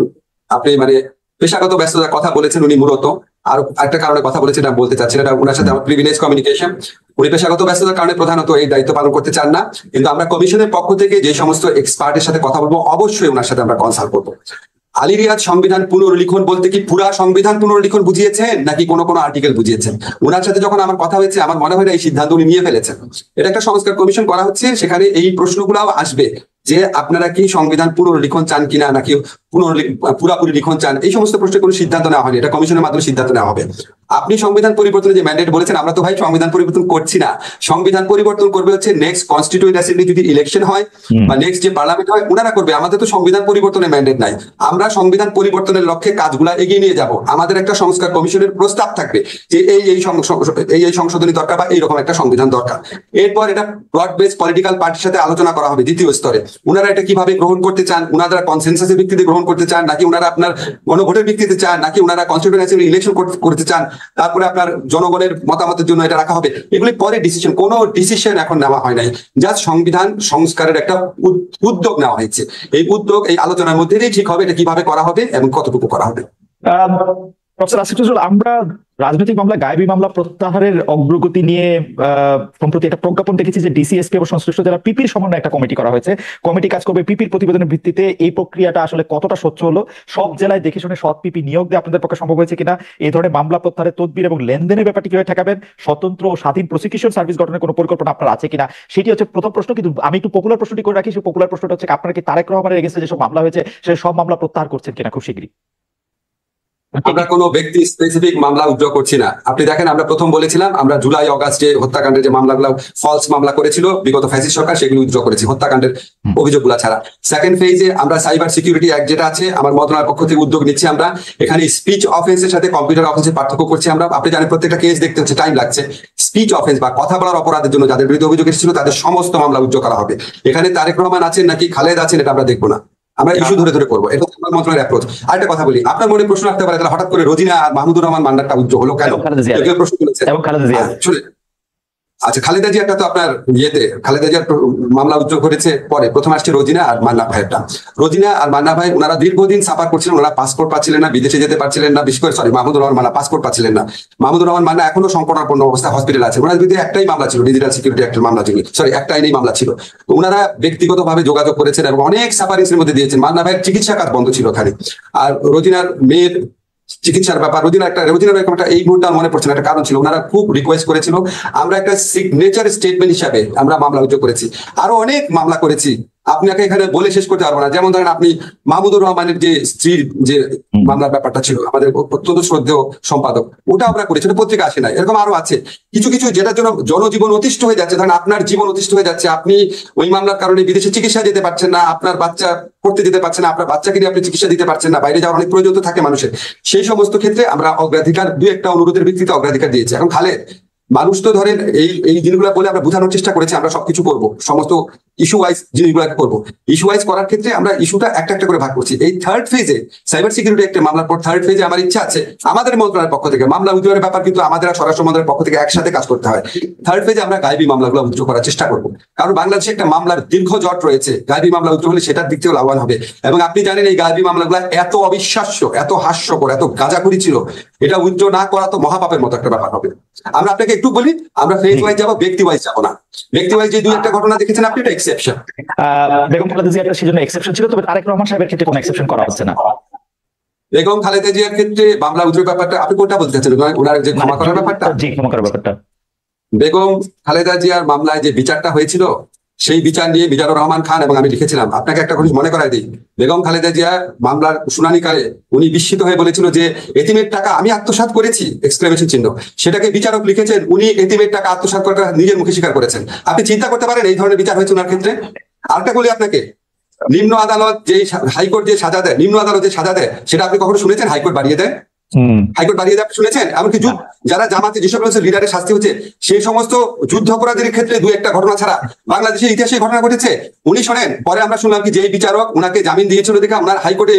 আপনি মানে পেশাগত ব্যস্ততার কথা বলেছেন উনি মূলত। আর একটা কারণে কথা বলেছেন আমি বলতে চাচ্ছি, এটা ওনার সাথে আমার প্রিভিলেজ কমিউনিকেশন। উনি পেশাগত ব্যস্ততার কারণে প্রধানত এই দায়িত্ব পালন করতে চান না, কিন্তু আমরা কমিশনের পক্ষ থেকে যে সমস্ত এক্সপার্টের সাথে কথা বলবো অবশ্যই ওনার সাথে আমরা কনসাল্ট করবো। আলী রিয়াজ সংবিধান পুনর্লিখন বলতে কি পুরা সংবিধান পুনর্লিখন বুঝিয়েছেন নাকি কোনো কোনো আর্টিকেল বুঝিয়েছেন? ওনার সাথে যখন আমার কথা হয়েছে আমার মনে হয় এই সিদ্ধান্ত উনি নিয়ে ফেলেছেন। এটা একটা সংস্কার কমিশন করা হচ্ছে, সেখানে এই প্রশ্নগুলাও আসবে যে আপনারা কি সংবিধান পুনর্লিখন চান কিনা, নাকি পুরাপুরি লিখন চান। এই সমস্ত প্রশ্নে কোনো সিদ্ধান্ত নেওয়া হয়নি, এটা কমিশনের মাধ্যমে সিদ্ধান্ত নেওয়া হবে। আপনি সংবিধান পরিবর্তনের যে ম্যান্ডেট বলেছেন, আমরা তো ভাই সংবিধান পরিবর্তন করছি না। সংবিধান পরিবর্তন করবে হচ্ছে নেক্সট কনস্টিটিউয়েন্ট অ্যাসেম্বলি যদি ইলেকশন হয় বা নেক্সট যে পার্লামেন্ট হয় ওনারা করবে। আমাদের তো সংবিধান পরিবর্তনের ম্যান্ডেট নাই। আমরা সংবিধান পরিবর্তনের লক্ষ্যে কাজগুলা এগিয়ে নিয়ে যাব। আমাদের একটা সংস্কার কমিশনের প্রস্তাব থাকবে যে এই সংশোধনী দরকার বা এইরকম একটা সংবিধান দরকার। এরপর এটা ব্রড বেস পলিটিক্যাল পার্টির সাথে আলোচনা করা হবে দ্বিতীয় স্তরে। ওনারা এটা কিভাবে গ্রহণ করতে চান, ওনারা কনসেনসাসের ভিত্তিতে গ্রহণ করতে চান নাকি ওনারা আপনার গণভোটের ভিত্তিতে চান, নাকি ওনারা কনস্টিটিউয়েন্ট অ্যাসেম্বলি ইলেকশন করতে চান, তারপরে আপনার জনগণের মতামতের জন্য এটা রাখা হবে। এগুলি পরে ডিসিশন, কোনো ডিসিশন এখন নেওয়া হয় নাই, জাস্ট সংবিধান সংস্কারের একটা উদ্যোগ নেওয়া হয়েছে। এই উদ্যোগ এই আলোচনার মধ্যে ঠিক হবে এটা কিভাবে করা হবে এবং কতটুকু করা হবে। প্রফেসর আসিফ নজরুল, আমরা রাজনৈতিক মামলা, গায়েবী মামলা প্রত্যাহারের অগ্রগতি নিয়ে সম্প্রতি একটা প্রজ্ঞাপন দেখেছি যে ডিসিএসপি এবং সংশ্লিষ্ট যারা পিপির সমন্বয়ে একটা কমিটি করা হয়েছে। কমিটি কাজ করবে পিপির প্রতিবেদনের ভিত্তিতে। এই প্রক্রিয়াটা আসলে কতটা স্বচ্ছ হলো? সব জেলায় দেখে শুনে সৎ পিপি নিয়োগ দিয়ে আপনাদের পক্ষে সম্ভব হয়েছে কিনা? এই ধরনের মামলা প্রত্যাহারের তদবির এবং লেনদেনের ব্যাপারটি কিভাবে ঠেকাবেন? স্বতন্ত্র ও স্বাধীন প্রসিকিউশন সার্ভিস গঠনের কোনো পরিকল্পনা আপনার আছে কিনা? সেটি হচ্ছে প্রথম প্রশ্ন। কিন্তু আমি একটু পপুলার প্রশ্নটি করে রাখি। সেই পপুলার প্রশ্নটা হচ্ছে, আপনারা কি তারেক রহমানের এগেইনস্টে যেসব মামলা হয়েছে সে সব মামলা প্রত্যাহার করছেন কিনা খুব শীঘ্রই? আমরা কোনো ব্যক্তি স্পেসিফিক মামলা উইথড্র করছি না। আপনি দেখেন, আমরা প্রথম বলেছিলাম আমরা জুলাই অগাস্ট যে হত্যাকাণ্ডের যে মামলাগুলো ফলস মামলা করেছিল বিগত ফ্যাসিস্ট সরকার, সেগুলো উইথড্র করেছি হত্যাকাণ্ডের অভিযোগগুলো ছাড়া। সেকেন্ড ফেজে আমরা সাইবার সিকিউরিটি অ্যাক্ট যেটা আছে আমার মন্ত্রণালয়ের পক্ষ থেকে উদ্যোগ নিচ্ছি। আমরা এখানে স্পিচ অফেন্সের সাথে কম্পিউটার অফেন্সের পার্থক্য করছি। আমরা, আপনি জানেন, প্রত্যেকটা কেস দেখতে হচ্ছে টাইম লাগছে। স্পিচ অফেন্স বা কথা বলার অপরাধের জন্য যাদের বিরুদ্ধে অভিযোগ এসেছিল তাদের সমস্ত মামলা উইথড্র করা হবে। এখানে তারেক রহমান আছেন নাকি খালেদ আছেন এটা আমরা দেখবো না, আমরা ইস্যু ধরে ধরে করবো। এটা আমার মন্ত্রণালয়ের অ্যাপ্রোচ। আরেকটা কথা বলি, আপনার মনে প্রশ্ন রাখতে পারে তাহলে হঠাৎ করে রোজিনা আর মাহমুদুর রহমান মান্নারটা উইথড্র হলো কেন? কেউ প্রশ্ন করেছে। শুনে, আচ্ছা, খালেদা জিয়াটা তো আপনার খালেদা জিয়ার মামলা উদ্যোগ করেছে পরে। প্রথমে আসছে রোজিনা আর মান্না ভাইয়েরটা। রোজিনা আর মান্না ভাই ওনারা দীর্ঘদিন সাফার করছিলেন, ওনারা পাসপোর্ট পাচ্ছিলেন না, বিদেশে যেতে পারছিলেন না। বিশেষ করে মাহমুদুর রহমান মান্না পাসপোর্ট পাচ্ছিলেন না। মাহমুদুর রহমান মান্না এখনো সংকটাপন্ন অবস্থায় হসপিটালে আছে। ওনার বিরুদ্ধে একটাই মামলা ছিল, ডিজিটাল সিকিউরিটি অ্যাক্টের মামলা ছিল, একটা আইনি মামলা ছিল। ওনারা ব্যক্তিগতভাবে যোগাযোগ করেছেন এবং অনেক সাফারিংস এর মধ্যে দিয়েছেন। মান্না ভাইয়ের চিকিৎসা কাজ বন্ধ ছিল ওখানে। আর রোজিনার মেয়ের চিকিৎসার ব্যাপার, রোজিনার একটা এই মুহূর্তে মনে পড়ছে না, একটা কারণ ছিল। ওনারা খুব রিকোয়েস্ট করেছিল, আমরা একটা সিগনেচার স্টেটমেন্ট হিসাবে আমরা মামলা উদ্যোগ করেছি। আরো অনেক মামলা করেছি, আপনাকে এখানে বলে শেষ করতে পারবো না। যেমন ধরেন, আপনি মাহমুদুর রহমানের যে স্ত্রীর যে মামলার ব্যাপারটা ছিল, আমাদের অত্যন্ত শ্রদ্ধেয় সম্পাদক, ওটা আমরা করেছি, ওটা পত্রিকা আসে না। এরকম আরো আছে কিছু কিছু যেটার জন্য জনজীবন অতিষ্ঠ হয়ে যাচ্ছে। ধরেন আপনার জীবন অতিষ্ঠ হয়ে যাচ্ছে, আপনি ওই মামলার কারণে বিদেশে চিকিৎসা যেতে পারছেন না, আপনার বাচ্চা পড়তে যেতে পারছেন না, আপনার বাচ্চাকে নিয়ে আপনি চিকিৎসা দিতে পারছেন না, বাইরে যাওয়ার অনেক প্রয়োজন তো থাকে মানুষের। সেই সমস্ত ক্ষেত্রে আমরা অগ্রাধিকার, দুই একটা অনুরোধের ভিত্তিতে অগ্রাধিকার দিয়েছি। এখন খালেদ মানুষ তো ধরেন এই জিনিসগুলো বলে আমরা বোঝানোর চেষ্টা করেছি আমরা সবকিছু করবো, সমস্ত ইস্যু ওয়াইজ জিনিসগুলোকে করবো। ইস্যু ওয়াইজ করার ক্ষেত্রে আমরা ইস্যুটা একটা একটা করে ভাগ করছি। এই থার্ড ফেজে সাইবার সিকিউরিটি একটা মামলার পর থার্ড ফেজে আমার ইচ্ছা আছে আমাদের মন্ত্রণালয়ের পক্ষ থেকে মামলা উদ্যোগের ব্যাপার, কিন্তু আমাদের স্বরাষ্ট্র মন্ত্রণালয়ের পক্ষ থেকে একসাথে কাজ করতে হয়। থার্ড ফেজে আমরা গায়েবী মামলাগুলো উদ্যোগ করার চেষ্টা করবো, কারণ বাংলাদেশে একটা মামলার দীর্ঘ জট রয়েছে। গায়েবী মামলা উদ্যোগ হলে সেটার দিক থেকে লাভবান হবে। এবং আপনি জানেন এই গায়েবী মামলাগুলো এত অবিশ্বাস্য, এত হাস্যকর, এত গাঁজাখুরি ছিল, এটা উদ্যোগ না করা তো মহাপাপের মতো একটা ব্যাপার হবে। আমরা আপনাকে একটু বলি, আমরা ফেজ ওয়াইজ যাবো, ব্যক্তি ওয়াইজ যাবো না। ব্যক্তি ওয়াইজ যে দুই একটা ঘটনা দেখেছেন আপনি, এটা এক্সেপশন। বেগম খালেদা জিয়ার সেজন্য এক্সেপশন ছিল, তবে তারেক রহমান সাহেবের ক্ষেত্রে কোনো এক্সেপশন করা হচ্ছে না। বেগম খালেদা জিয়ার ক্ষেত্রে মামলা উদ্যোগের ব্যাপারটা আপনি কোনটা বলতে চাচ্ছেন? ওনার যে ক্ষমা করার ব্যাপারটা? জি, ক্ষমা করার ব্যাপারটা। বেগম খালেদা জিয়ার মামলায় যে বিচারটা হয়েছিল, সেই বিচার নিয়ে মিজানুর রহমান খান এবং আমি লিখেছিলাম। আপনাকে একটা জিনিস মনে করাই দিই, বেগম খালেদা জিয়া মামলার শুনানিকালে উনি বিস্মিত হয়ে বলেছিল যে এতিমের টাকা আমি আত্মসাৎ করেছি, এক্সক্লেমেশন চিহ্ন। সেটাকে বিচারক লিখেছেন উনি এতিমের টাকা আত্মসাৎ করাটা নিজের মুখে স্বীকার করেছেন। আপনি চিন্তা করতে পারেন এই ধরনের বিচার হয়েছে ওনার ক্ষেত্রে। আরেকটা বলি আপনাকে, নিম্ন আদালত যে হাইকোর্ট যে সাজা দেয়, নিম্ন আদালত যে সাজা দেয়, সেটা আপনি কখনো শুনেছেন হাইকোর্ট বাড়িয়ে দেয়? হাইকোর্ট বাড়িয়ে দেয় শুনেছেন? এমনকি যারা জামাতে যেসব লিডারের শাস্তি হচ্ছে, সেই সমস্ত যুদ্ধ অপরাধীর ক্ষেত্রে দুই একটা ঘটনা ছাড়া বাংলাদেশের ইতিহাসে ঘটনা ঘটেছে। উনি শোনেন, পরে আমরা শুনলাম কি যে বিচারক উনাকে জামিন দিয়েছিল দেখে ওনার হাইকোর্টে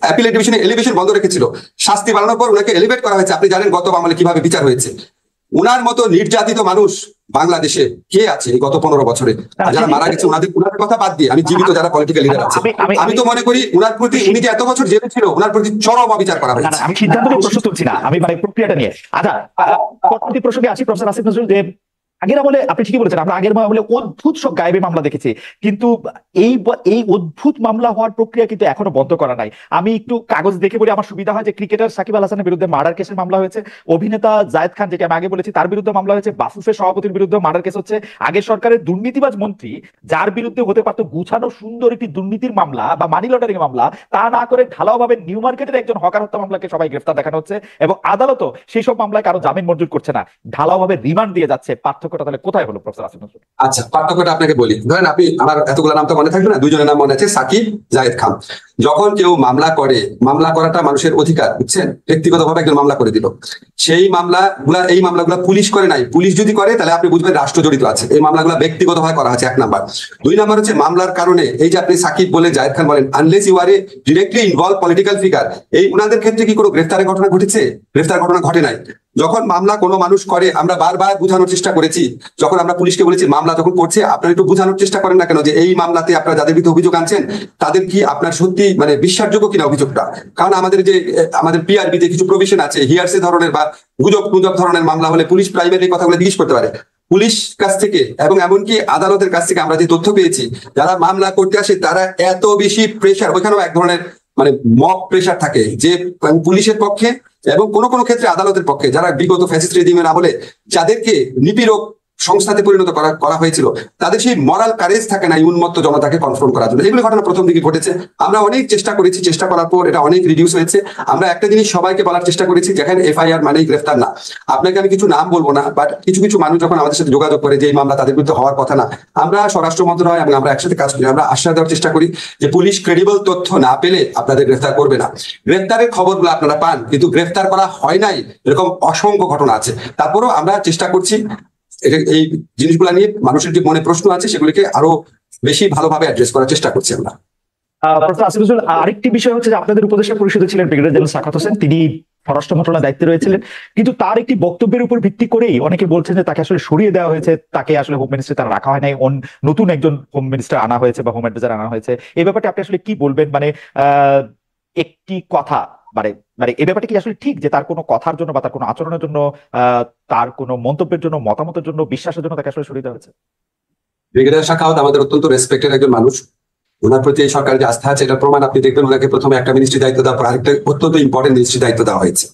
অ্যাপিলেট ডিভিশনে এলিভেশন বন্ধ রেখেছিল। শাস্তি বাড়ানোর পর ওনাকে এলিভেট করা হয়েছে। আপনি জানেন গত আমলে কিভাবে বিচার হয়েছে। উনার মতো নির্যাতিত মানুষ বাংলাদেশে কে আছে এই গত 15 বছরে? যারা মারা গেছে ওনাদের কথা বাদ দিয়ে আমি জীবিত যারা পলিটিক্যাল লিডার আছে, আমি তো মনে করি উনার প্রতি, উনি যে এত বছর জেলে ছিল, উনার প্রতি চরম অবিচার করা হয়েছে। আমি সিদ্ধান্ত নিয়ে প্রশ্ন তুলছি না, আমি মানে প্রক্রিয়াটা নিয়ে। আচ্ছা, পরবর্তী প্রসঙ্গে আসি। প্রফেসর আসিফ নজরুল, যে আগের আমলে আপনি ঠিকই বলেছেন, আমরা আগের আমলে অদ্ভুত সব গায়েবী মামলা দেখেছি, কিন্তু এই অদ্ভুত মামলা হওয়ার প্রক্রিয়া কিন্তু এখনো বন্ধ করা নাই। আমি একটু কাগজ দেখে বলি, আমার সুবিধা হয়, যে ক্রিকেটার সাকিব আল হাসানের বিরুদ্ধে মার্ডার কেসের মামলা হয়েছে, অভিনেতা জায়েদ খান, যেটা আমি আগে বলেছি, তার বিরুদ্ধে মামলা হয়েছে, বাফুফের সভাপতির বিরুদ্ধে মার্ডার কেস হচ্ছে। আগের সরকারের দুর্নীতিবাজ মন্ত্রী, যার বিরুদ্ধে হতে পারতো গুছানো সুন্দর একটি দুর্নীতির মামলা বা মানি লন্ডারিং মামলা, তা না করে ঢালাওভাবে নিউ মার্কেটের একজন হকার হত্যা মামলাকে সবাই গ্রেফতার দেখানো হচ্ছে, এবং আদালতও সেই সব মামলায় কারো জামিন মঞ্জুর করছে না, ঢালাওভাবে রিমান্ড দিয়ে যাচ্ছে। পার্থক্যটা তাহলে কোথায় হলো? আচ্ছা, পার্থক্যটা আপনাকে বলি। ধরেন আপনি, আমার এতগুলো নাম তো মনে থাকবে না, দুজনের নাম মনে আছে, সাকিব, জায়েদ খান। যখন কেউ মামলা করে, মামলা করাটা মানুষের অধিকার, বুঝছেন? ব্যক্তিগতভাবে একজন মামলা করে দিল, সেই এই মামলাগুলা পুলিশ করে নাই। পুলিশ যদি করে তাহলে আপনি বুঝবেন রাষ্ট্র জড়িত আছে। এই মামলাগুলো ব্যক্তিগতভাবে করা হচ্ছে, 1 নাম্বার। 2 নাম্বার হচ্ছে মামলার কারণে, এই যে আপনি সাকিব বলে জায়েদ খান বলেন, unless you are a directly involve political figure, এই উনাদের ক্ষেত্রে কি কোনো গ্রেফতারের ঘটনা ঘটেছে? গ্রেফতার ঘটনা ঘটে নাই। যখন মামলা কোনো মানুষ করে আমরা বারবার বোঝানোর চেষ্টা করেছি, যখন আমরা পুলিশকে বলেছি মামলা যখন করছে আপনারা একটু বোঝানোর চেষ্টা করেন না কেন যে এই মামলাতে আপনারা যাদের বিরুদ্ধে অভিযোগ আনছেন তাদের কি আপনার সত্যি মানে বিশ্বাসযোগ্য কিনা অভিযোগটা। কারণ আমাদের পিআরবিতে কিছু প্রভিশন আছে, হিয়ারসে ধরনের বা গুজব ধরনের মামলা হলে পুলিশ প্রাইমারি কথাগুলো জিজ্ঞেস করতে পারে। পুলিশ কাছ থেকে এবং এমনকি আদালতের কাছ থেকে আমরা যে তথ্য পেয়েছি, যারা মামলা করতে আসে তারা এত বেশি প্রেশার, ওইখানেও এক ধরনের মানে মব প্রেশার থাকে যে পুলিশের পক্ষে এবং কোনো কোনো ক্ষেত্রে আদালতের পক্ষে, যারা বিগত ফ্যাসিস্ট রেজিমের আমলে যাদেরকে নিপীড়ক সংস্থাতে পরিণত করা হয়েছিল, তাদের সেই মরাল কারেজ থাকে না এই উন্মত্ত জনতাকে কনফ্রন্ট করার জন্য। এগুলো ঘটনা প্রথম দিকে ঘটেছে, আমরা অনেক চেষ্টা করেছি, চেষ্টা করার পর এটা অনেক রিডিউস হয়েছে। আমরা একটা জিনিস সবাইকে বলার চেষ্টা করেছি, যেখানে এফআইআর মানেই গ্রেফতার না। আপনাকে আমি কিছু নাম বলবো না, বাট কিছু কিছু মানুষ যখন আমাদের সাথে যোগাযোগ করে যে এই মামলা তাদের বিরুদ্ধে হওয়ার কথা না, আমরা স্বরাষ্ট্র মন্ত্রণালয় এবং আমরা একসাথে কাজ করি, আমরা আশ্বাস দেওয়ার চেষ্টা করি যে পুলিশ ক্রেডিবল তথ্য না পেলে আপনাদের গ্রেফতার করবে না। গ্রেফতারের খবরগুলো আপনারা পান, কিন্তু গ্রেফতার করা হয় নাই এরকম অসংখ্য ঘটনা আছে। তারপরও আমরা চেষ্টা করছি এই জিনিসগুলো নিয়ে মানুষের যে মনে প্রশ্ন আছে সেগুলিকে আরো বেশি ভালোভাবে অ্যাড্রেস করার চেষ্টা করছি আমরা। প্রফেসর আসিফ নজরুল, আরেকটি বিষয় হচ্ছে যে আপনাদের উপদেষ্টা পরিষদে ছিলেন ব্রিগেডিয়ার জেনারেল সাখাওয়াত হোসেন, তিনি স্বরাষ্ট্র মন্ত্রণালয়ের দায়িত্বে রয়েছিলেন, কিন্তু তার একটি বক্তব্যের উপর ভিত্তি করেই অনেকে বলছেন যে তাকে আসলে সরিয়ে দেওয়া হয়েছে, তাকে আসলে হোম মিনিস্টার তারা রাখা হয় নাই, নতুন একজন হোম মিনিস্টার আনা হয়েছে বা হোম অ্যাডভাইজার আনা হয়েছে। এই ব্যাপারটা আপনি আসলে কি বলবেন? মানে একটি কথা মানে মানে এই ব্যাপারটা কি আসলে ঠিক যে তার কোনো কথার জন্য বা তার কোনো আচরণের জন্য, তার কোনো মন্তব্যের জন্য, মতামতের জন্য, বিশ্বাসের জন্য তাকে আসলে সরিয়ে দেওয়া হয়েছে? ব্রিগেডিয়ার সাখাওয়াত আমাদের অত্যন্ত রেসপেক্টেড একজন মানুষ, ওনার প্রতি এই সরকারের যে আস্থা আছে এটা প্রমাণ আপনি দেখবেন। ওনাকে প্রথমে একটা মিনিস্ট্রি দায়িত্ব দেওয়ার পর আরেকটা অত্যন্ত ইম্পর্টেন্ট মিনিস্ট্রি দায়িত্ব দেওয়া হয়েছে।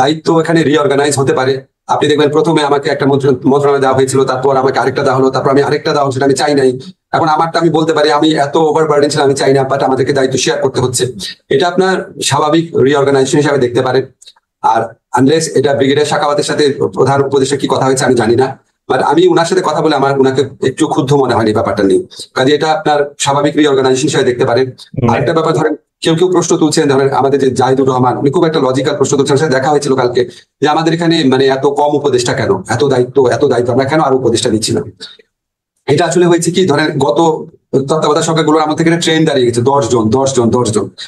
দায়িত্ব এখানে রিঅর্গানাইজ হতে পারে। আপনি দেখবেন প্রথমে আমাকে একটা মন্ত্রণালয় দেওয়া হয়েছিল, তারপর আমাকে আরেকটা দেওয়া হলো, তারপর আমি আরেকটা দেওয়া সেটা আমি চাই নাই। এখন আমারটা আমি বলতে পারি আমি এত ওভারবার্ডেন ছিলাম, আমি চাই না, বাট আমাদেরকে দায়িত্ব শেয়ার করতে হচ্ছে। এটা আপনার স্বাভাবিক রিঅর্গানাইজেশন হিসাবে দেখতে পারেন। আর আনলেস এটা ব্রিগেডিয়ার সাখাওয়াতের সাথে প্রধান উপদেষ্টা কি কথা হয়েছে আমি জানি না, বাট আমি উনার সাথে কথা বলে আমার উনাকে একটু ক্ষুব্ধ মনে হয়নি ব্যাপারটা নিয়ে। কাজে এটা আপনার স্বাভাবিক রিঅর্গানাইজেশন হিসেবে দেখতে পারেন। আরেকটা ব্যাপার ধরেন কেউ কেউ প্রশ্ন তুলছেন, ধরেন আমাদের যে জাহিদুর রহমান, উনি খুব একটা লজিক্যাল প্রশ্ন তুলছেন, সাথে দেখা হয়েছিল কালকে যে আমাদের এখানে মানে এত কম উপদেষ্টা কেন, এত দায়িত্ব আমরা কেন আরো উপদেষ্টা দিচ্ছি না। এটা আসলে হয়েছে কি, ধরেন গত তত্ত্বাবধায়ক সরকারগুলোর আমাদের থেকে ট্রেন দাঁড়িয়ে গেছে 10 জন,